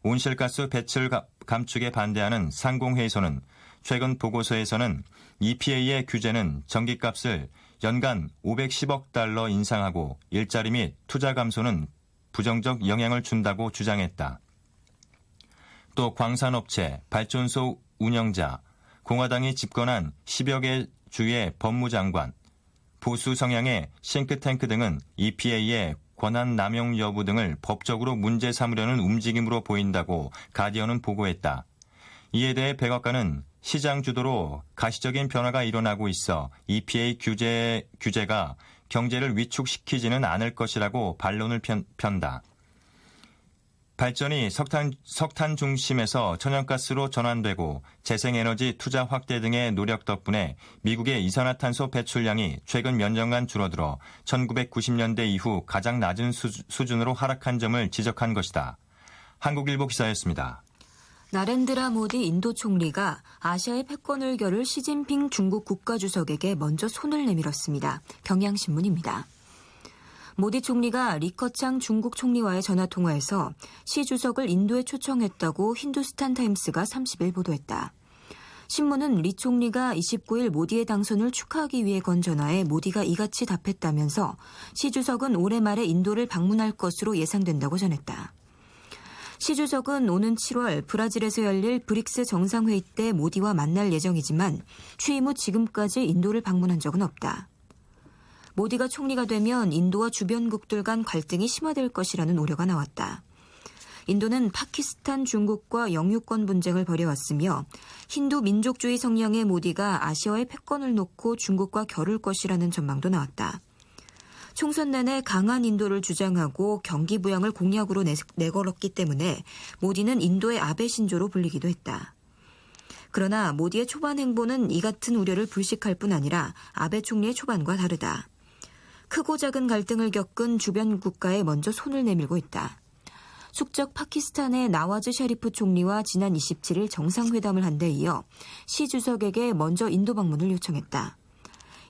온실가스 배출 감축에 반대하는 상공회의소는 최근 보고서에서는 EPA의 규제는 전기값을 연간 510억 달러 인상하고 일자리 및 투자 감소는 부정적 영향을 준다고 주장했다. 또 광산업체, 발전소 운영자, 공화당이 집권한 10여 개 주의 법무장관, 보수 성향의 싱크탱크 등은 EPA의 권한 남용 여부 등을 법적으로 문제 삼으려는 움직임으로 보인다고 가디언은 보고했다. 이에 대해 백악관은 시장 주도로 가시적인 변화가 일어나고 있어 EPA 규제가 경제를 위축시키지는 않을 것이라고 반론을 편다. 발전이 석탄 중심에서 천연가스로 전환되고 재생에너지 투자 확대 등의 노력 덕분에 미국의 이산화탄소 배출량이 최근 몇 년간 줄어들어 1990년대 이후 가장 낮은 수준으로 하락한 점을 지적한 것이다. 한국일보 기사였습니다. 나렌드라 모디 인도 총리가 아시아의 패권을 겨룰 시진핑 중국 국가주석에게 먼저 손을 내밀었습니다. 경향신문입니다. 모디 총리가 리커창 중국 총리와의 전화통화에서 시 주석을 인도에 초청했다고 힌두스탄 타임스가 30일 보도했다. 신문은 리 총리가 29일 모디의 당선을 축하하기 위해 건 전화에 모디가 이같이 답했다면서 시 주석은 올해 말에 인도를 방문할 것으로 예상된다고 전했다. 시 주석은 오는 7월 브라질에서 열릴 브릭스 정상회의 때 모디와 만날 예정이지만 취임 후 지금까지 인도를 방문한 적은 없다. 모디가 총리가 되면 인도와 주변국들 간 갈등이 심화될 것이라는 우려가 나왔다. 인도는 파키스탄, 중국과 영유권 분쟁을 벌여왔으며 힌두 민족주의 성향의 모디가 아시아의 패권을 놓고 중국과 겨룰 것이라는 전망도 나왔다. 총선 내내 강한 인도를 주장하고 경기 부양을 공약으로 내걸었기 때문에 모디는 인도의 아베 신조로 불리기도 했다. 그러나 모디의 초반 행보는 이 같은 우려를 불식할 뿐 아니라 아베 총리의 초반과 다르다. 크고 작은 갈등을 겪은 주변 국가에 먼저 손을 내밀고 있다. 숙적 파키스탄의 나와즈 샤리프 총리와 지난 27일 정상회담을 한 데 이어 시 주석에게 먼저 인도 방문을 요청했다.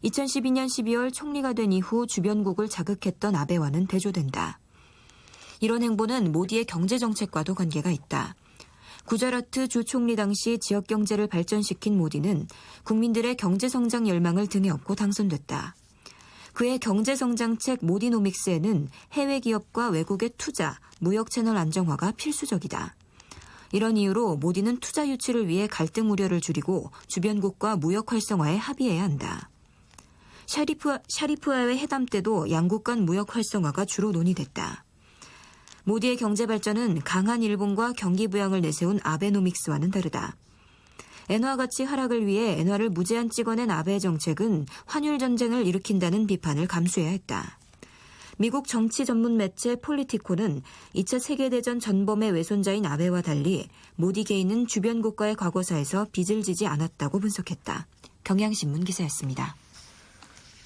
2012년 12월 총리가 된 이후 주변국을 자극했던 아베와는 대조된다. 이런 행보는 모디의 경제정책과도 관계가 있다. 구자라트 주 총리 당시 지역 경제를 발전시킨 모디는 국민들의 경제성장 열망을 등에 업고 당선됐다. 그의 경제성장책 모디노믹스에는 해외 기업과 외국의 투자, 무역 채널 안정화가 필수적이다. 이런 이유로 모디는 투자 유치를 위해 갈등 우려를 줄이고 주변국과 무역 활성화에 합의해야 한다. 샤리프와의 회담 때도 양국 간 무역 활성화가 주로 논의됐다. 모디의 경제 발전은 강한 일본과 경기 부양을 내세운 아베노믹스와는 다르다. 엔화 가치 하락을 위해 엔화를 무제한 찍어낸 아베의 정책은 환율 전쟁을 일으킨다는 비판을 감수해야 했다. 미국 정치 전문 매체 폴리티코는 2차 세계대전 전범의 외손자인 아베와 달리 모디 개인은 주변 국가의 과거사에서 빚을 지지 않았다고 분석했다. 경향신문 기사였습니다.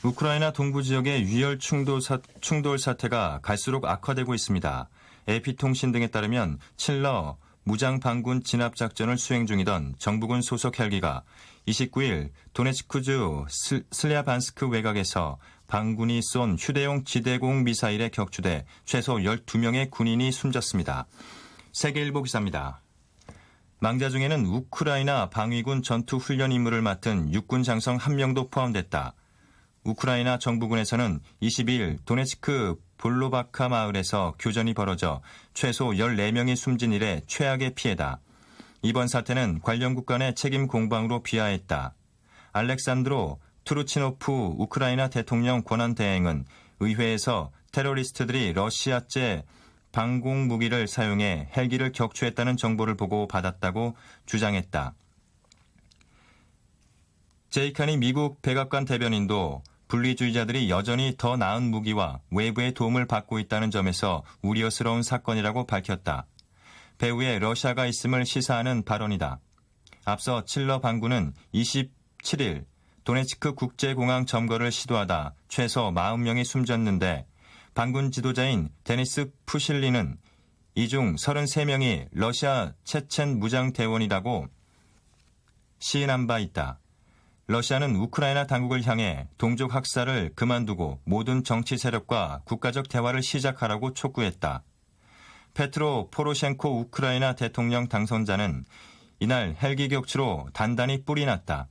우크라이나 동부 지역의 유혈 충돌 사태가 갈수록 악화되고 있습니다. AP통신 등에 따르면 칠러 무장 반군 진압 작전을 수행 중이던 정부군 소속 헬기가 29일 도네츠크주 슬랴반스크 외곽에서 반군이 쏜 휴대용 지대공 미사일에 격추돼 최소 12명의 군인이 숨졌습니다. 세계일보 기사입니다. 망자 중에는 우크라이나 방위군 전투훈련 임무를 맡은 육군 장성 1명도 포함됐다. 우크라이나 정부군에서는 22일 도네츠크 볼로바카 마을에서 교전이 벌어져 최소 14명이 숨진 일의 최악의 피해다. 이번 사태는 관련국 간의 책임 공방으로 비하했다. 알렉산드로 투르치노프 우크라이나 대통령 권한대행은 의회에서 테러리스트들이 러시아제 방공 무기를 사용해 헬기를 격추했다는 정보를 보고 받았다고 주장했다. 제이칸이 미국 백악관 대변인도 분리주의자들이 여전히 더 나은 무기와 외부의 도움을 받고 있다는 점에서 우려스러운 사건이라고 밝혔다. 배후에 러시아가 있음을 시사하는 발언이다. 앞서 칠러 반군은 27일 도네츠크 국제공항 점거를 시도하다 최소 40명이 숨졌는데 반군 지도자인 데니스 푸실리는 이 중 33명이 러시아 체첸 무장대원이라고 시인한 바 있다. 러시아는 우크라이나 당국을 향해 동족 학살을 그만두고 모든 정치 세력과 국가적 대화를 시작하라고 촉구했다. 페트로 포로셴코 우크라이나 대통령 당선자는 이날 헬기 격추로 단단히 뿔이 났다.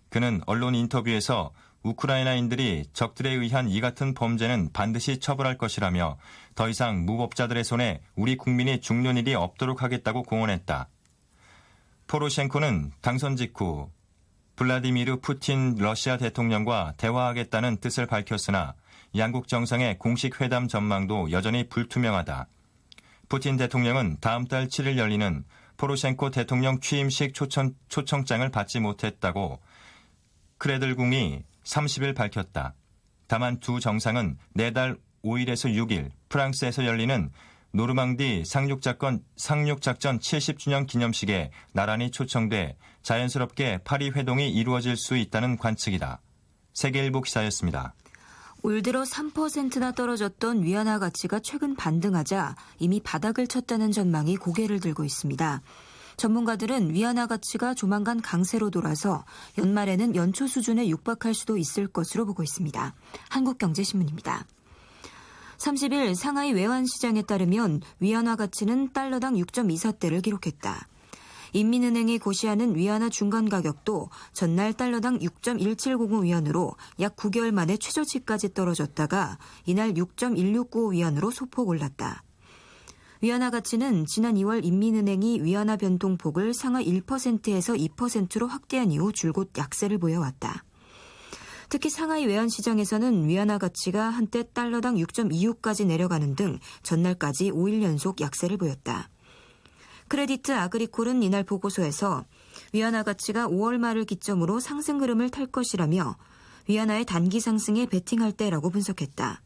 그는 언론 인터뷰에서 우크라이나인들이 적들에 의한 이 같은 범죄는 반드시 처벌할 것이라며 더 이상 무법자들의 손에 우리 국민이 죽는 일이 없도록 하겠다고 공언했다. 포로셴코는 당선 직후 블라디미르 푸틴 러시아 대통령과 대화하겠다는 뜻을 밝혔으나 양국 정상의 공식 회담 전망도 여전히 불투명하다. 푸틴 대통령은 다음 달 7일 열리는 포로셴코 대통령 취임식 초청장을 받지 못했다고 크레들궁이 30일 밝혔다. 다만 두 정상은 내달 5일에서 6일 프랑스에서 열리는 노르망디 상륙작전 70주년 기념식에 나란히 초청돼 자연스럽게 파리 회동이 이루어질 수 있다는 관측이다. 세계일보 기사였습니다. 올 들어 3%나 떨어졌던 위안화 가치가 최근 반등하자 이미 바닥을 쳤다는 전망이 고개를 들고 있습니다. 전문가들은 위안화 가치가 조만간 강세로 돌아서 연말에는 연초 수준에 육박할 수도 있을 것으로 보고 있습니다. 한국경제신문입니다. 30일 상하이 외환시장에 따르면 위안화 가치는 달러당 6.24대를 기록했다. 인민은행이 고시하는 위안화 중간 가격도 전날 달러당 6.1705위안으로 약 9개월 만에 최저치까지 떨어졌다가 이날 6.1695위안으로 소폭 올랐다. 위안화 가치는 지난 2월 인민은행이 위안화 변동폭을 상하 1%에서 2%로 확대한 이후 줄곧 약세를 보여왔다. 특히 상하이 외환시장에서는 위안화 가치가 한때 달러당 6.26까지 내려가는 등 전날까지 5일 연속 약세를 보였다. 크레디트 아그리콜은 이날 보고서에서 위안화 가치가 5월 말을 기점으로 상승 흐름을 탈 것이라며 위안화의 단기 상승에 베팅할 때라고 분석했다.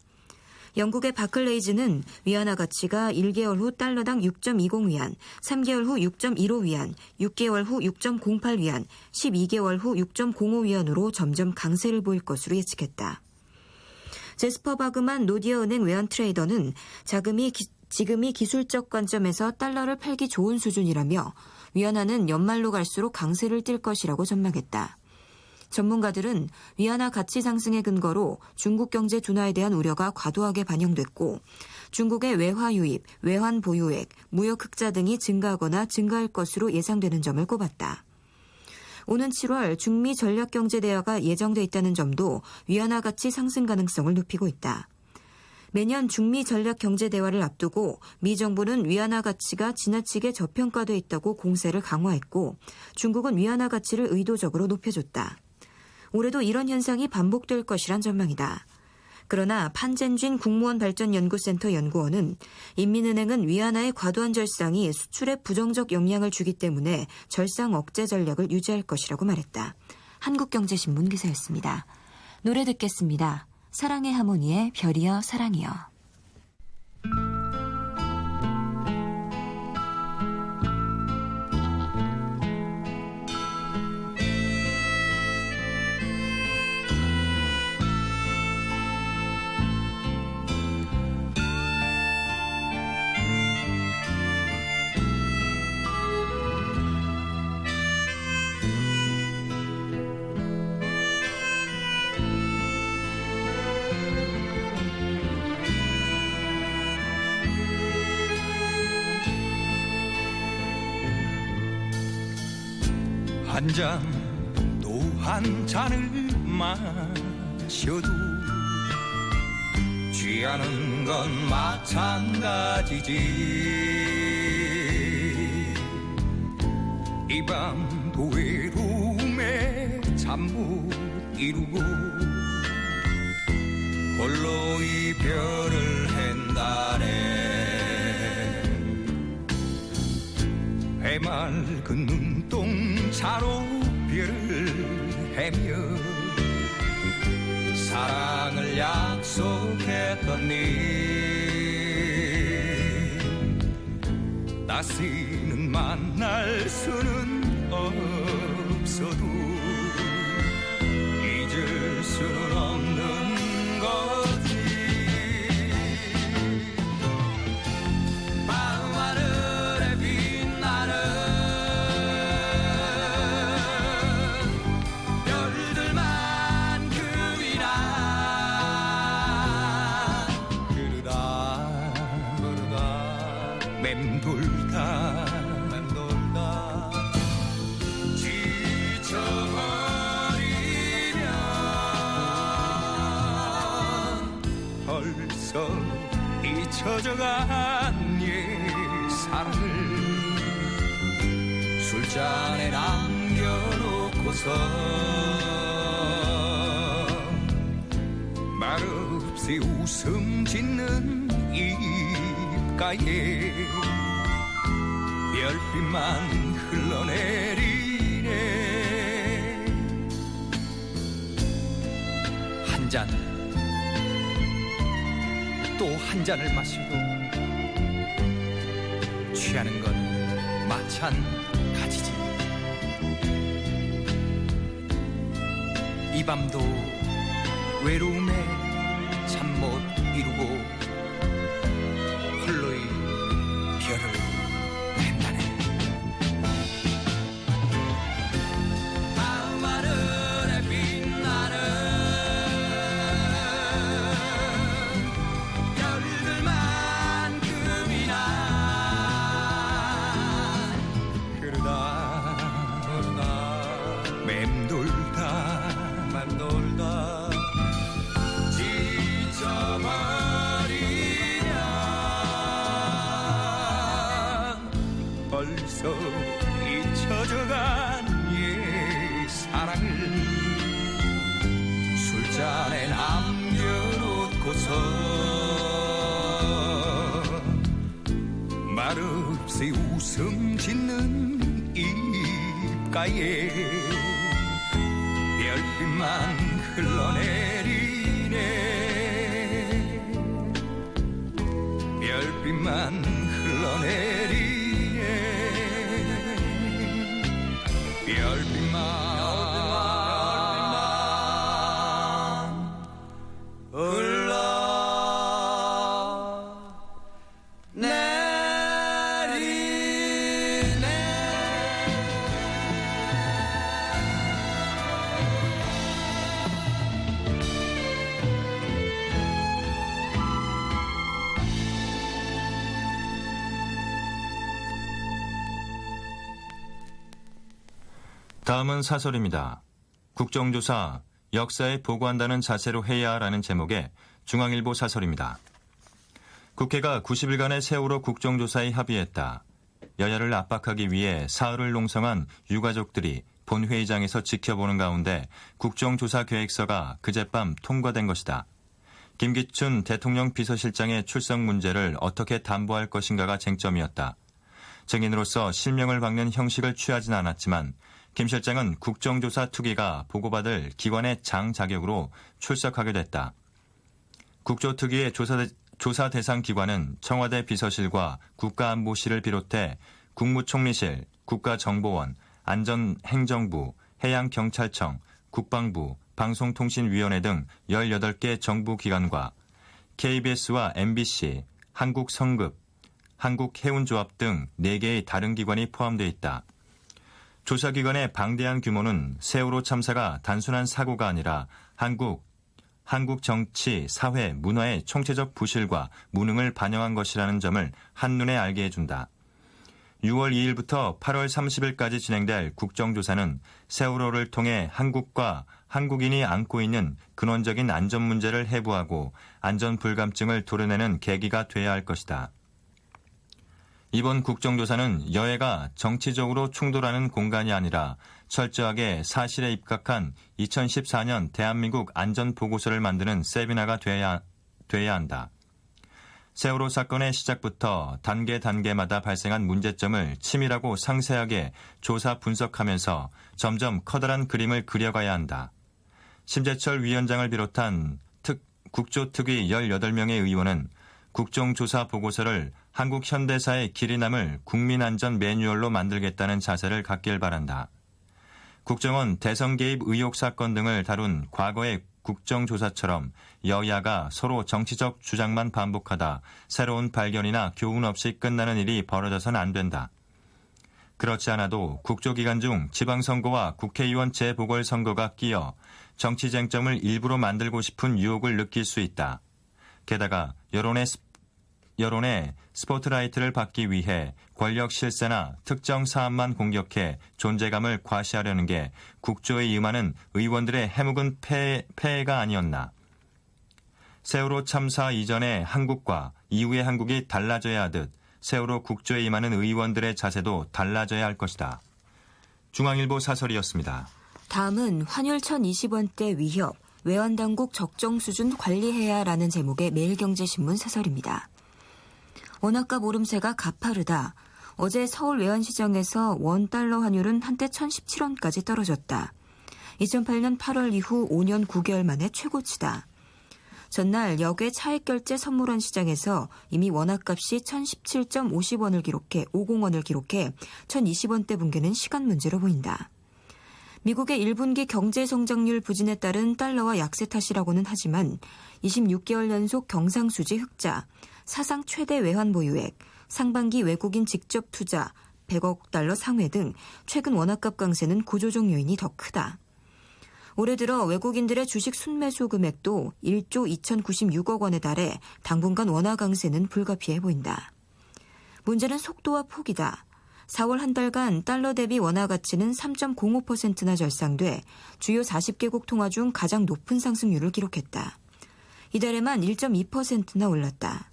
영국의 바클레이즈는 위안화 가치가 1개월 후 달러당 6.20위안, 3개월 후 6.15위안, 6개월 후 6.08위안, 12개월 후 6.05위안으로 점점 강세를 보일 것으로 예측했다. 제스퍼 바그만 노디어은행 외환트레이더는 지금이 기술적 관점에서 달러를 팔기 좋은 수준이라며 위안화는 연말로 갈수록 강세를 띨 것이라고 전망했다. 전문가들은 위안화 가치 상승의 근거로 중국 경제 둔화에 대한 우려가 과도하게 반영됐고 중국의 외화 유입, 외환 보유액, 무역 흑자 등이 증가하거나 증가할 것으로 예상되는 점을 꼽았다. 오는 7월 중미 전략경제대화가 예정돼 있다는 점도 위안화 가치 상승 가능성을 높이고 있다. 매년 중미 전략경제대화를 앞두고 미 정부는 위안화 가치가 지나치게 저평가돼 있다고 공세를 강화했고 중국은 위안화 가치를 의도적으로 높여줬다. 올해도 이런 현상이 반복될 것이란 전망이다. 그러나 판젠쥔 국무원발전연구센터 연구원은 인민은행은 위안화의 과도한 절상이 수출에 부정적 영향을 주기 때문에 절상 억제 전략을 유지할 것이라고 말했다. 한국경제신문 기사였습니다. 노래 듣겠습니다. 사랑의 하모니의 별이여 사랑이여. 한 잔 또 한 잔을 마셔도 취하는 건 마찬가지지. 이 밤도 외로움에 잠 못 이루고 홀로 이별을 한다네. 해맑은 눈동자로 별을 헤며 사랑을 약속했던 네 다시는 만날 수는 없어도 잊을 수는 없는 거지. 밤하늘에 빛나는 별들만큼이나 그러다 맴돌다 지쳐버리면 벌써 잊혀져간 옛 사랑을 술잔에 남겨놓고서 말없이 웃음 짓는 입가에 별빛만 흘러내리네. 한 잔 또 한 잔을 마셔도 취하는 건 마찬가지지. 이 밤도 외로움에 잠 못 이루고 홀로의 별을 팬다네. 밤하늘에 빛나는 별들만큼이나 그러다 맴돌다 지쳐버리면 벌써 잊혀져간 옛 사랑을 술잔에 남겨놓고서 말없이 웃음 짓는 입가에 별빛만 흘러내리네. 별빛만 흘러내리네. 별빛만 흘러내리네. 다음은 사설입니다. 국정조사, 역사에 보고한다는 자세로 해야라는 제목의 중앙일보 사설입니다. 국회가 90일간의 세월호 국정조사에 합의했다. 여야를 압박하기 위해 사흘을 농성한 유가족들이 본회의장에서 지켜보는 가운데 국정조사 계획서가 그젯밤 통과된 것이다. 김기춘 대통령 비서실장의 출석 문제를 어떻게 담보할 것인가가 쟁점이었다. 증인으로서 실명을 박는 형식을 취하진 않았지만 김 실장은 국정조사 특위가 보고받을 기관의 장 자격으로 출석하게 됐다. 국조특위의 조사 대상 기관은 청와대 비서실과 국가안보실을 비롯해 국무총리실, 국가정보원, 안전행정부, 해양경찰청, 국방부, 방송통신위원회 등 18개 정부기관과 KBS와 MBC, 한국성급, 한국해운조합 등 4개의 다른 기관이 포함되어 있다. 조사기관의 방대한 규모는 세월호 참사가 단순한 사고가 아니라 한국 정치, 사회, 문화의 총체적 부실과 무능을 반영한 것이라는 점을 한눈에 알게 해준다. 6월 2일부터 8월 30일까지 진행될 국정조사는 세월호를 통해 한국과 한국인이 안고 있는 근원적인 안전 문제를 해부하고 안전 불감증을 도려내는 계기가 돼야 할 것이다. 이번 국정조사는 여야가 정치적으로 충돌하는 공간이 아니라 철저하게 사실에 입각한 2014년 대한민국 안전보고서를 만드는 세미나가 돼야 한다. 세월호 사건의 시작부터 단계마다 발생한 문제점을 치밀하고 상세하게 조사 분석하면서 점점 커다란 그림을 그려가야 한다. 심재철 위원장을 비롯한 국조특위 18명의 의원은 국정조사 보고서를 한국 현대사의 길이 남을 국민안전 매뉴얼로 만들겠다는 자세를 갖길 바란다. 국정원 대선 개입 의혹 사건 등을 다룬 과거의 국정조사처럼 여야가 서로 정치적 주장만 반복하다 새로운 발견이나 교훈 없이 끝나는 일이 벌어져서는 안 된다. 그렇지 않아도 국조기간 중 지방선거와 국회의원 재보궐선거가 끼어 정치 쟁점을 일부러 만들고 싶은 유혹을 느낄 수 있다. 게다가 여론의 스포트라이트를 받기 위해 권력 실세나 특정 사안만 공격해 존재감을 과시하려는 게 국조에 임하는 의원들의 해묵은 폐해가 아니었나. 세월호 참사 이전의 한국과 이후의 한국이 달라져야 하듯 세월호 국조에 임하는 의원들의 자세도 달라져야 할 것이다. 중앙일보 사설이었습니다. 다음은 환율 1,020원대 위협, 외환당국 적정 수준 관리해야라는 제목의 매일경제신문 사설입니다. 원화값 오름세가 가파르다. 어제 서울 외환시장에서 원달러 환율은 한때 1,017원까지 떨어졌다. 2008년 8월 이후 5년 9개월 만에 최고치다. 전날 역외 차액결제 선물원 시장에서 이미 원화값이 1,017.50원을 기록해 1,020원대 붕괴는 시간 문제로 보인다. 미국의 1분기 경제성장률 부진에 따른 달러와 약세 탓이라고는 하지만 26개월 연속 경상수지 흑자, 사상 최대 외환 보유액, 상반기 외국인 직접 투자, 100억 달러 상회 등 최근 원화값 강세는 구조적 요인이 더 크다. 올해 들어 외국인들의 주식 순매수 금액도 1조 2,096억 원에 달해 당분간 원화 강세는 불가피해 보인다. 문제는 속도와 폭이다. 4월 한 달간 달러 대비 원화 가치는 3.05%나 절상돼 주요 40개국 통화 중 가장 높은 상승률을 기록했다. 이달에만 1.2%나 올랐다.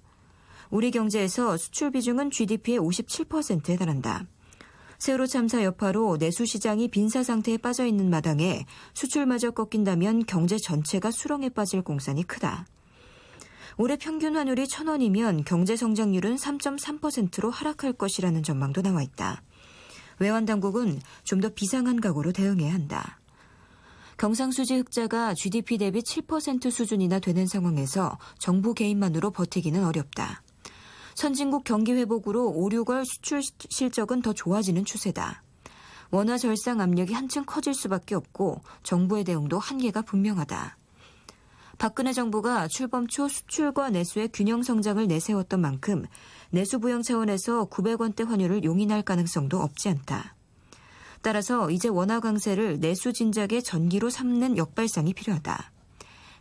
우리 경제에서 수출 비중은 GDP의 57%에 달한다. 세월호 참사 여파로 내수 시장이 빈사 상태에 빠져 있는 마당에 수출마저 꺾인다면 경제 전체가 수렁에 빠질 공산이 크다. 올해 평균 환율이 1,000원이면 경제 성장률은 3.3%로 하락할 것이라는 전망도 나와 있다. 외환당국은 좀 더 비상한 각오로 대응해야 한다. 경상수지 흑자가 GDP 대비 7% 수준이나 되는 상황에서 정부 개입만으로 버티기는 어렵다. 선진국 경기 회복으로 5, 6월 수출 실적은 더 좋아지는 추세다. 원화 절상 압력이 한층 커질 수밖에 없고 정부의 대응도 한계가 분명하다. 박근혜 정부가 출범 초 수출과 내수의 균형 성장을 내세웠던 만큼 내수 부양 차원에서 900원대 환율을 용인할 가능성도 없지 않다. 따라서 이제 원화 강세를 내수 진작의 전기로 삼는 역발상이 필요하다.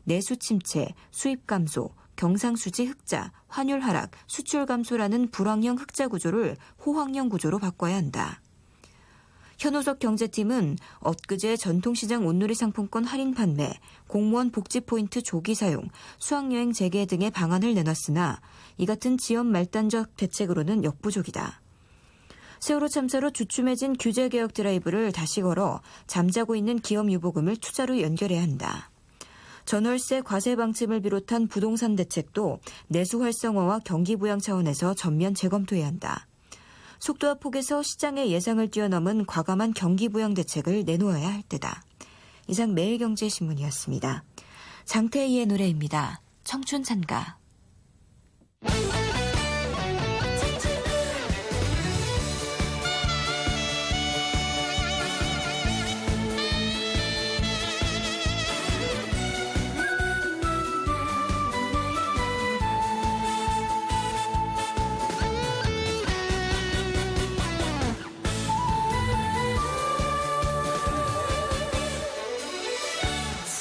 내수 침체, 수입 감소, 경상수지 흑자, 환율 하락, 수출 감소라는 불황형 흑자 구조를 호황형 구조로 바꿔야 한다. 현우석 경제팀은 엊그제 전통시장 온누리 상품권 할인 판매, 공무원 복지 포인트 조기 사용, 수학여행 재개 등의 방안을 내놨으나 이 같은 지연 말단적 대책으로는 역부족이다. 세월호 참사로 주춤해진 규제개혁 드라이브를 다시 걸어 잠자고 있는 기업 유보금을 투자로 연결해야 한다. 전월세 과세 방침을 비롯한 부동산 대책도 내수 활성화와 경기 부양 차원에서 전면 재검토해야 한다. 속도와 폭에서 시장의 예상을 뛰어넘은 과감한 경기 부양 대책을 내놓아야 할 때다. 이상 매일경제신문이었습니다. 장태희의 노래입니다. 청춘 찬가.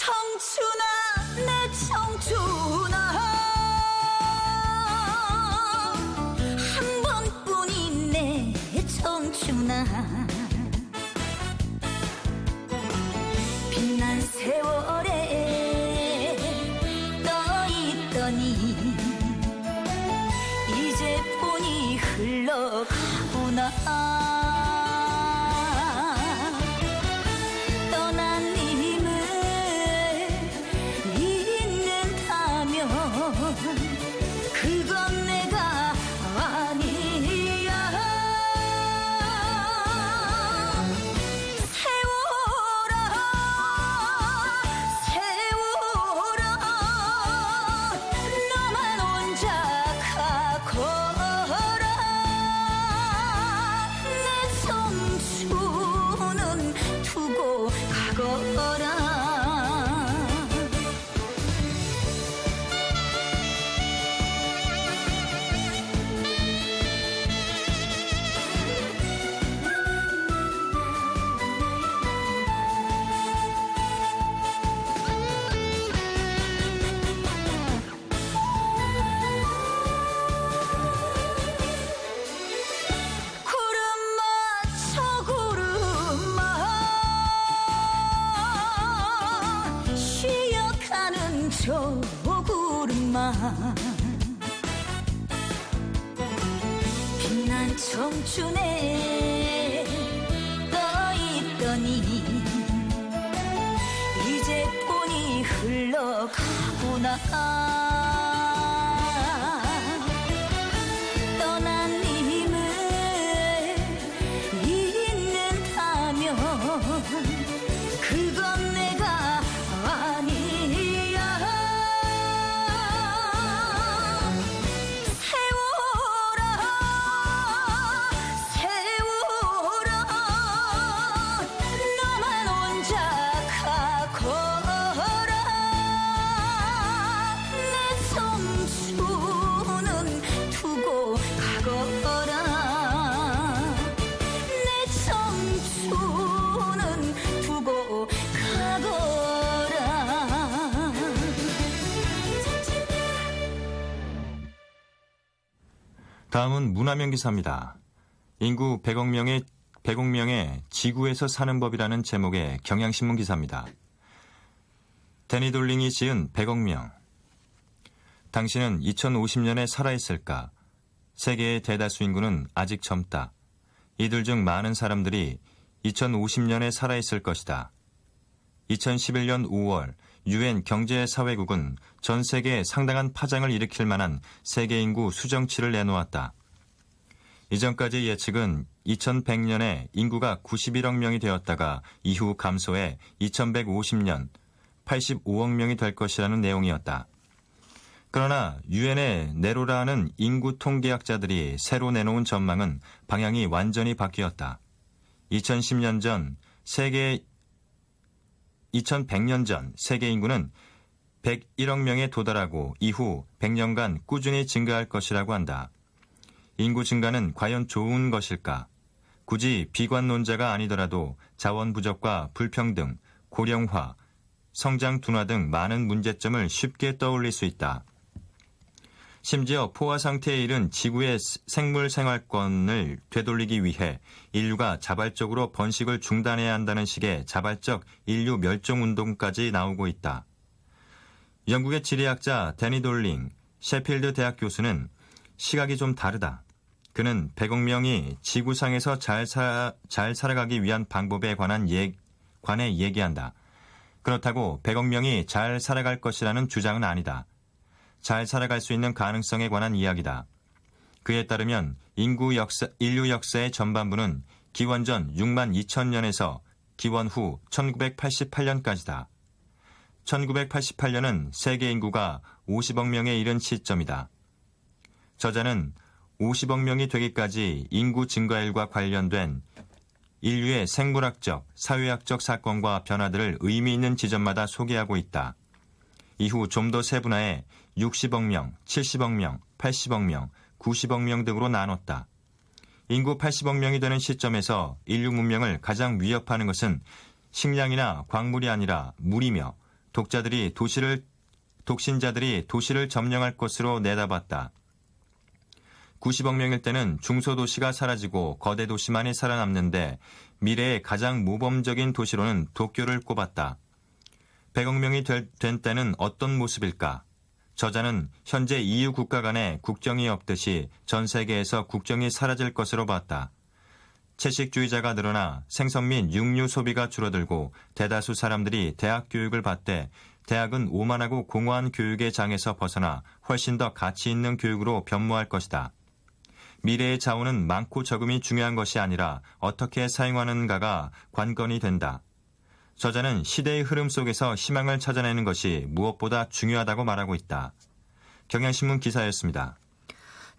청춘아 내 청춘아 한 번뿐인 내 청춘아 빛난 세월에 떠있더니 이제 폰이 흘러가구나 그건 내가 아니야 세월아 세월아 너만 혼자 가거라 내 청춘은 두고 가거라 저 구름아 빛난 청춘에 떠있더니 이제 폰이 흘러가구나 떠난 힘을 잊는다면 그건 내가 아니야 다음은 문화명 기사입니다. 인구 100억 명의 지구에서 사는 법이라는 제목의 경향신문 기사입니다. 데니 돌링이 지은 100억 명. 당신은 2050년에 살아있을까? 세계의 대다수 인구는 아직 젊다. 이들 중 많은 사람들이 2050년에 살아있을 것이다. 2011년 5월 유엔 경제사회국은 전 세계에 상당한 파장을 일으킬 만한 세계 인구 수정치를 내놓았다. 이전까지 예측은 2100년에 인구가 91억 명이 되었다가 이후 감소해 2150년 85억 명이 될 것이라는 내용이었다. 그러나 유엔의 네로라는 인구 통계학자들이 새로 내놓은 전망은 방향이 완전히 바뀌었다. 2100년 전 세계 인구는 101억 명에 도달하고 이후 100년간 꾸준히 증가할 것이라고 한다. 인구 증가는 과연 좋은 것일까? 굳이 비관론자가 아니더라도 자원 부족과 불평등, 고령화, 성장 둔화 등 많은 문제점을 쉽게 떠올릴 수 있다. 심지어 포화 상태에 이른 지구의 생물 생활권을 되돌리기 위해 인류가 자발적으로 번식을 중단해야 한다는 식의 자발적 인류 멸종 운동까지 나오고 있다. 영국의 지리학자 데니 돌링, 셰필드 대학 교수는 시각이 좀 다르다. 그는 100억 명이 지구상에서 잘 살아가기 위한 방법에 관해 얘기한다. 그렇다고 100억 명이 잘 살아갈 것이라는 주장은 아니다. 잘 살아갈 수 있는 가능성에 관한 이야기다. 그에 따르면 인류 역사의 전반부는 기원전 6만 2천년에서 기원 후 1988년까지다. 1988년은 세계 인구가 50억 명에 이른 시점이다. 저자는 50억 명이 되기까지 인구 증가율과 관련된 인류의 생물학적, 사회학적 사건과 변화들을 의미 있는 지점마다 소개하고 있다. 이후 좀 더 세분화해 60억 명, 70억 명, 80억 명, 90억 명 등으로 나눴다. 인구 80억 명이 되는 시점에서 인류 문명을 가장 위협하는 것은 식량이나 광물이 아니라 물이며 독신자들이 도시를 점령할 것으로 내다봤다. 90억 명일 때는 중소도시가 사라지고 거대 도시만이 살아남는데 미래의 가장 모범적인 도시로는 도쿄를 꼽았다. 100억 명이 된 때는 어떤 모습일까? 저자는 현재 EU 국가 간에 국경이 없듯이 전 세계에서 국경이 사라질 것으로 봤다. 채식주의자가 늘어나 생선 및 육류 소비가 줄어들고 대다수 사람들이 대학 교육을 받되 대학은 오만하고 공허한 교육의 장에서 벗어나 훨씬 더 가치 있는 교육으로 변모할 것이다. 미래의 자원은 많고 적음이 중요한 것이 아니라 어떻게 사용하는가가 관건이 된다. 저자는 시대의 흐름 속에서 희망을 찾아내는 것이 무엇보다 중요하다고 말하고 있다. 경향신문 기사였습니다.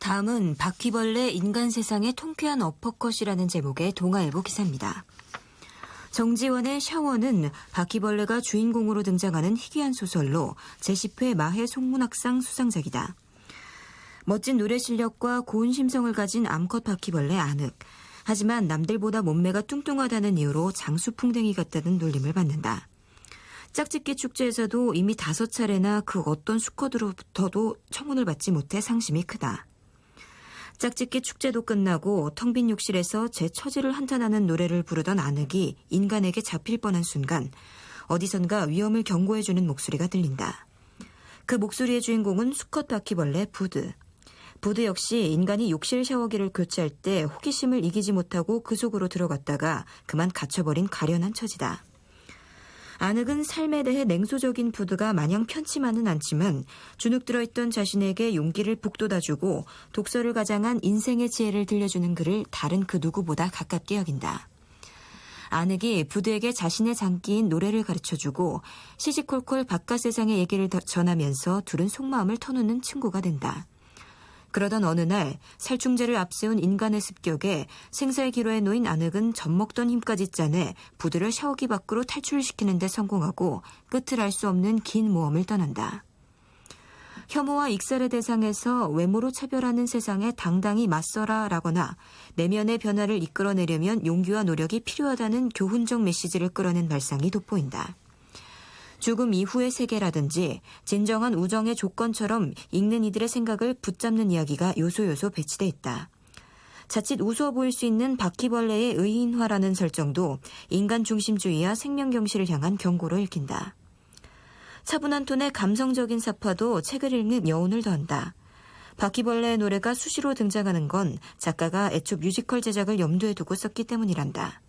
다음은 바퀴벌레 인간 세상의 통쾌한 어퍼컷이라는 제목의 동아일보 기사입니다. 정지원의 샤워는 바퀴벌레가 주인공으로 등장하는 희귀한 소설로 제10회 마해 송문학상 수상작이다. 멋진 노래 실력과 고운 심성을 가진 암컷 바퀴벌레 아늑. 하지만 남들보다 몸매가 뚱뚱하다는 이유로 장수풍뎅이 같다는 놀림을 받는다. 짝짓기 축제에서도 이미 5차례나 그 어떤 수컷으로부터도 청혼을 받지 못해 상심이 크다. 짝짓기 축제도 끝나고 텅 빈 욕실에서 제 처지를 한탄하는 노래를 부르던 아늑이 인간에게 잡힐 뻔한 순간 어디선가 위험을 경고해주는 목소리가 들린다. 그 목소리의 주인공은 수컷 바퀴벌레 부드. 부드 역시 인간이 욕실 샤워기를 교체할 때 호기심을 이기지 못하고 그 속으로 들어갔다가 그만 갇혀버린 가련한 처지다. 아늑은 삶에 대해 냉소적인 부드가 마냥 편치만은 않지만 주눅 들어있던 자신에게 용기를 북돋아주고 독서를 가장한 인생의 지혜를 들려주는 글을 다른 그 누구보다 가깝게 여긴다. 아늑이 부드에게 자신의 장기인 노래를 가르쳐주고 시시콜콜 바깥 세상의 얘기를 전하면서 둘은 속마음을 터놓는 친구가 된다. 그러던 어느 날 살충제를 앞세운 인간의 습격에 생사의 기로에 놓인 아늑은 젖먹던 힘까지 짜내 부드를 샤워기 밖으로 탈출시키는 데 성공하고 끝을 알 수 없는 긴 모험을 떠난다. 혐오와 익살의 대상에서 외모로 차별하는 세상에 당당히 맞서라라거나 내면의 변화를 이끌어내려면 용기와 노력이 필요하다는 교훈적 메시지를 끌어낸 발상이 돋보인다. 죽음 이후의 세계라든지 진정한 우정의 조건처럼 읽는 이들의 생각을 붙잡는 이야기가 요소요소 배치돼 있다. 자칫 우스워 보일 수 있는 바퀴벌레의 의인화라는 설정도 인간 중심주의와 생명경시를 향한 경고로 읽힌다. 차분한 톤의 감성적인 사파도 책을 읽는 여운을 더한다. 바퀴벌레의 노래가 수시로 등장하는 건 작가가 애초 뮤지컬 제작을 염두에 두고 썼기 때문이란다.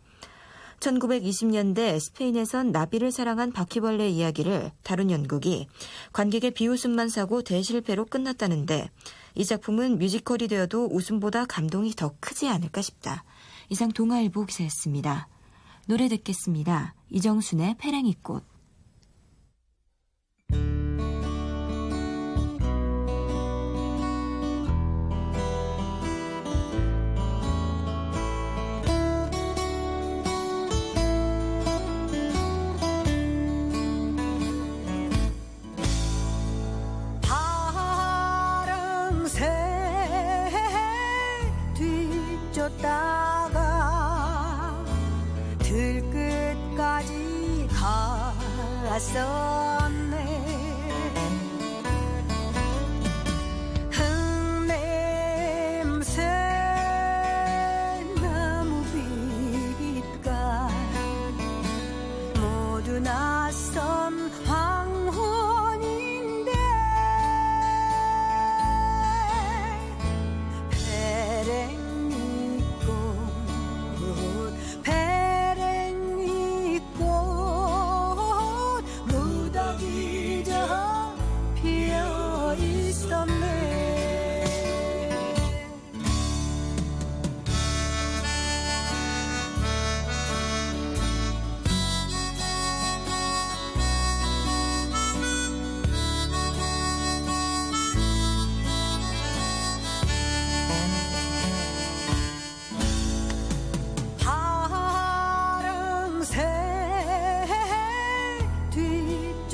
1920년대 스페인에선 나비를 사랑한 바퀴벌레 이야기를 다룬 연극이 관객의 비웃음만 사고 대실패로 끝났다는데 이 작품은 뮤지컬이 되어도 웃음보다 감동이 더 크지 않을까 싶다. 이상 동아일보 기사였습니다. 노래 듣겠습니다. 이정순의 페랭이꽃. 쫓다가 들끝까지 갔었네.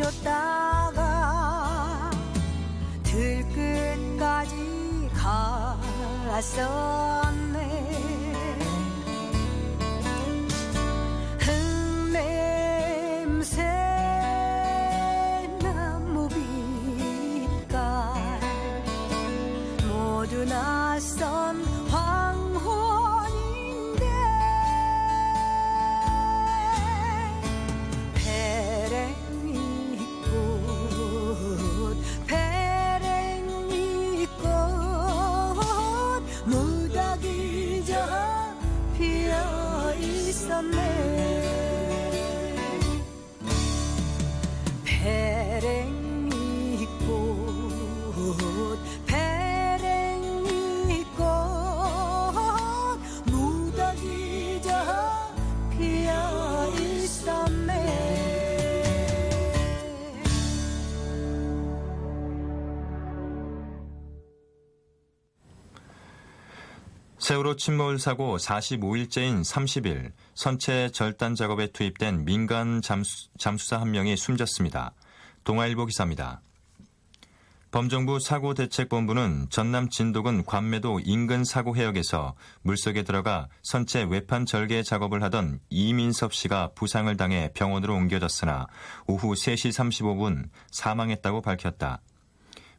줬다가 들끝까지 갔었네. 흙냄새 나무 빛깔 모두 낯선 황혼인데 페랭이 꽃 무더기져 피어 있었네. 페랭이 꽃 무더기져 피어 있었네. 세월호 침몰 사고 45일째인 30일 선체 절단 작업에 투입된 민간 잠수사 한 명이 숨졌습니다. 동아일보 기사입니다. 범정부 사고대책본부는 전남 진도군 관매도 인근 사고해역에서 물속에 들어가 선체 외판 절개 작업을 하던 이민섭 씨가 부상을 당해 병원으로 옮겨졌으나 오후 3시 35분 사망했다고 밝혔다.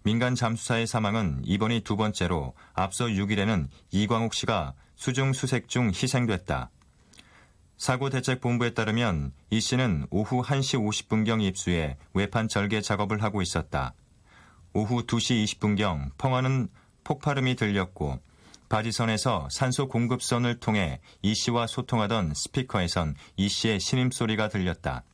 민간 잠수사의 사망은 이번이 두 번째로 앞서 6일에는 이광욱 씨가 수중 수색 중 희생됐다. 사고대책본부에 따르면 이 씨는 오후 1시 50분경 입수해 외판 절개 작업을 하고 있었다. 오후 2시 20분경 펑하는 폭발음이 들렸고 바지선에서 산소 공급선을 통해 이 씨와 소통하던 스피커에선 이 씨의 신음소리가 들렸다.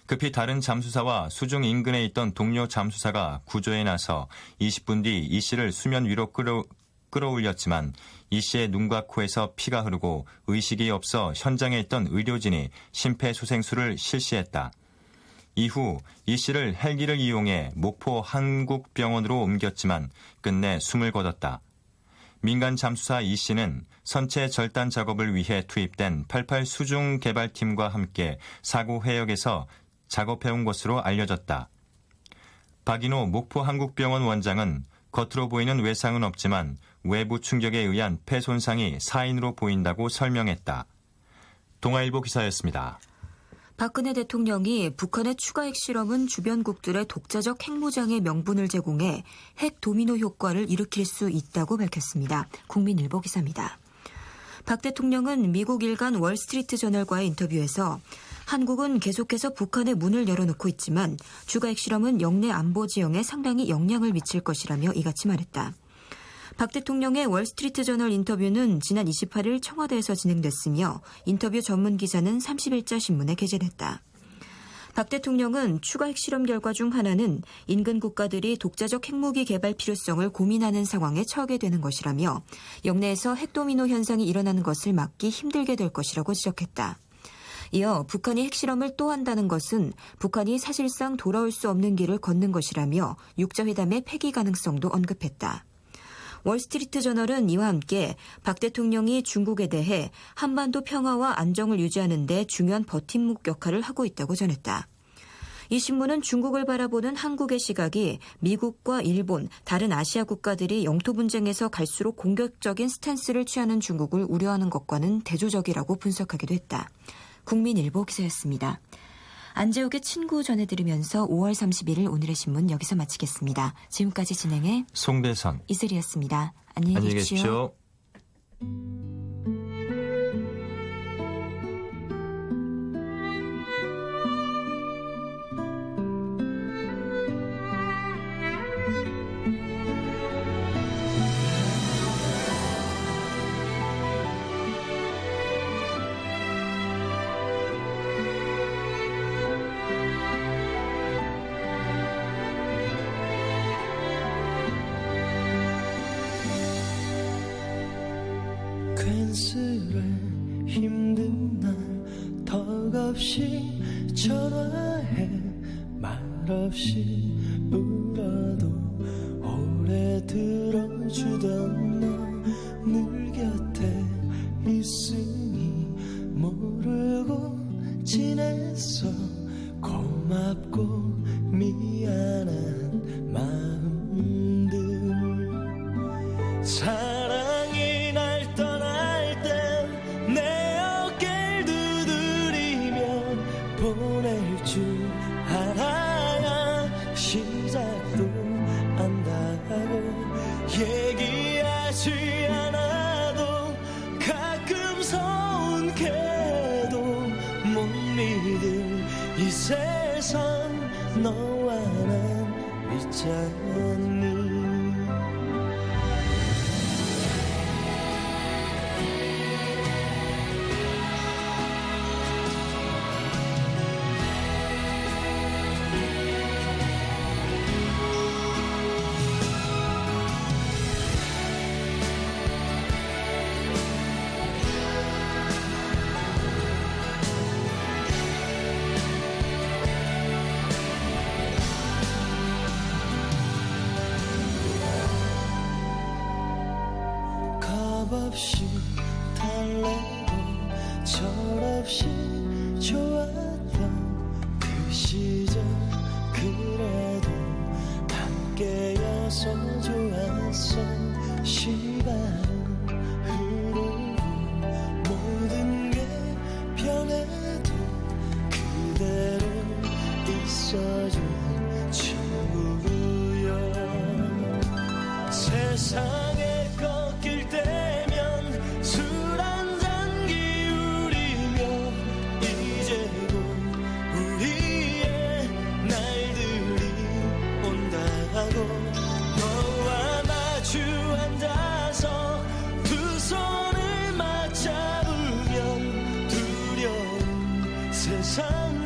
급히 다른 잠수사와 수중 인근에 있던 동료 잠수사가 구조에 나서 20분 뒤 이 씨를 수면 위로 끌어올렸지만 이 씨의 눈과 코에서 피가 흐르고 의식이 없어 현장에 있던 의료진이 심폐소생술을 실시했다. 이후 이 씨를 헬기를 이용해 목포 한국병원으로 옮겼지만 끝내 숨을 거뒀다. 민간 잠수사 이 씨는 선체 절단 작업을 위해 투입된 88 수중 개발팀과 함께 사고 해역에서 작업해온 것으로 알려졌다. 박인호 목포 한국병원 원장은 겉으로 보이는 외상은 없지만 외부 충격에 의한 폐 손상이 사인으로 보인다고 설명했다. 동아일보 기사였습니다. 박근혜 대통령이 북한의 추가 핵실험은 주변국들의 독자적 핵무장의 명분을 제공해 핵 도미노 효과를 일으킬 수 있다고 밝혔습니다. 국민일보 기사입니다. 박 대통령은 미국 일간 월스트리트 저널과의 인터뷰에서 한국은 계속해서 북한의 문을 열어놓고 있지만 추가 핵실험은 영내 안보 지형에 상당히 영향을 미칠 것이라며 이같이 말했다. 박 대통령의 월스트리트 저널 인터뷰는 지난 28일 청와대에서 진행됐으며 인터뷰 전문 기사는 30일자 신문에 게재됐다. 박 대통령은 추가 핵실험 결과 중 하나는 인근 국가들이 독자적 핵무기 개발 필요성을 고민하는 상황에 처하게 되는 것이라며 영내에서 핵도미노 현상이 일어나는 것을 막기 힘들게 될 것이라고 지적했다. 이어 북한이 핵실험을 또 한다는 것은 북한이 사실상 돌아올 수 없는 길을 걷는 것이라며 육자회담의 폐기 가능성도 언급했다. 월스트리트 저널은 이와 함께 박 대통령이 중국에 대해 한반도 평화와 안정을 유지하는 데 중요한 버팀목 역할을 하고 있다고 전했다. 이 신문은 중국을 바라보는 한국의 시각이 미국과 일본, 다른 아시아 국가들이 영토 분쟁에서 갈수록 공격적인 스탠스를 취하는 중국을 우려하는 것과는 대조적이라고 분석하기도 했다. 국민일보 기사였습니다. 안재욱의 친구 전해드리면서 5월 31일 오늘의 신문 여기서 마치겠습니다. 지금까지 진행해 송대선, 이슬이었습니다. 안녕히 계십시오. 괜스레 힘든 날 턱없이 전화해 말없이 울어도 오래 들어주던 너 늘 곁에 있으니 모르고 지냈어. 고맙고 미안한 마음들 사랑이 날 떠날 땐 내 어깨를 두드리며 보낼 줄 알아야 시작도 안다고 얘기하지 않아도 가끔 서운해도 못 믿을 이 세상 너와 난 있잖니 겁없이 달래고 철없이 좋았던 그 시절 그래도 함께여서 좋았어 시간은 흐르고 모든 게 변해도 그대로 있어준 친구여 세상에 꺾일 때면 술 한잔 기울이며 이제 곧 우리의 날들이 온다고 너와 마주 앉아서 두 손을 맞잡으면 두려운 세상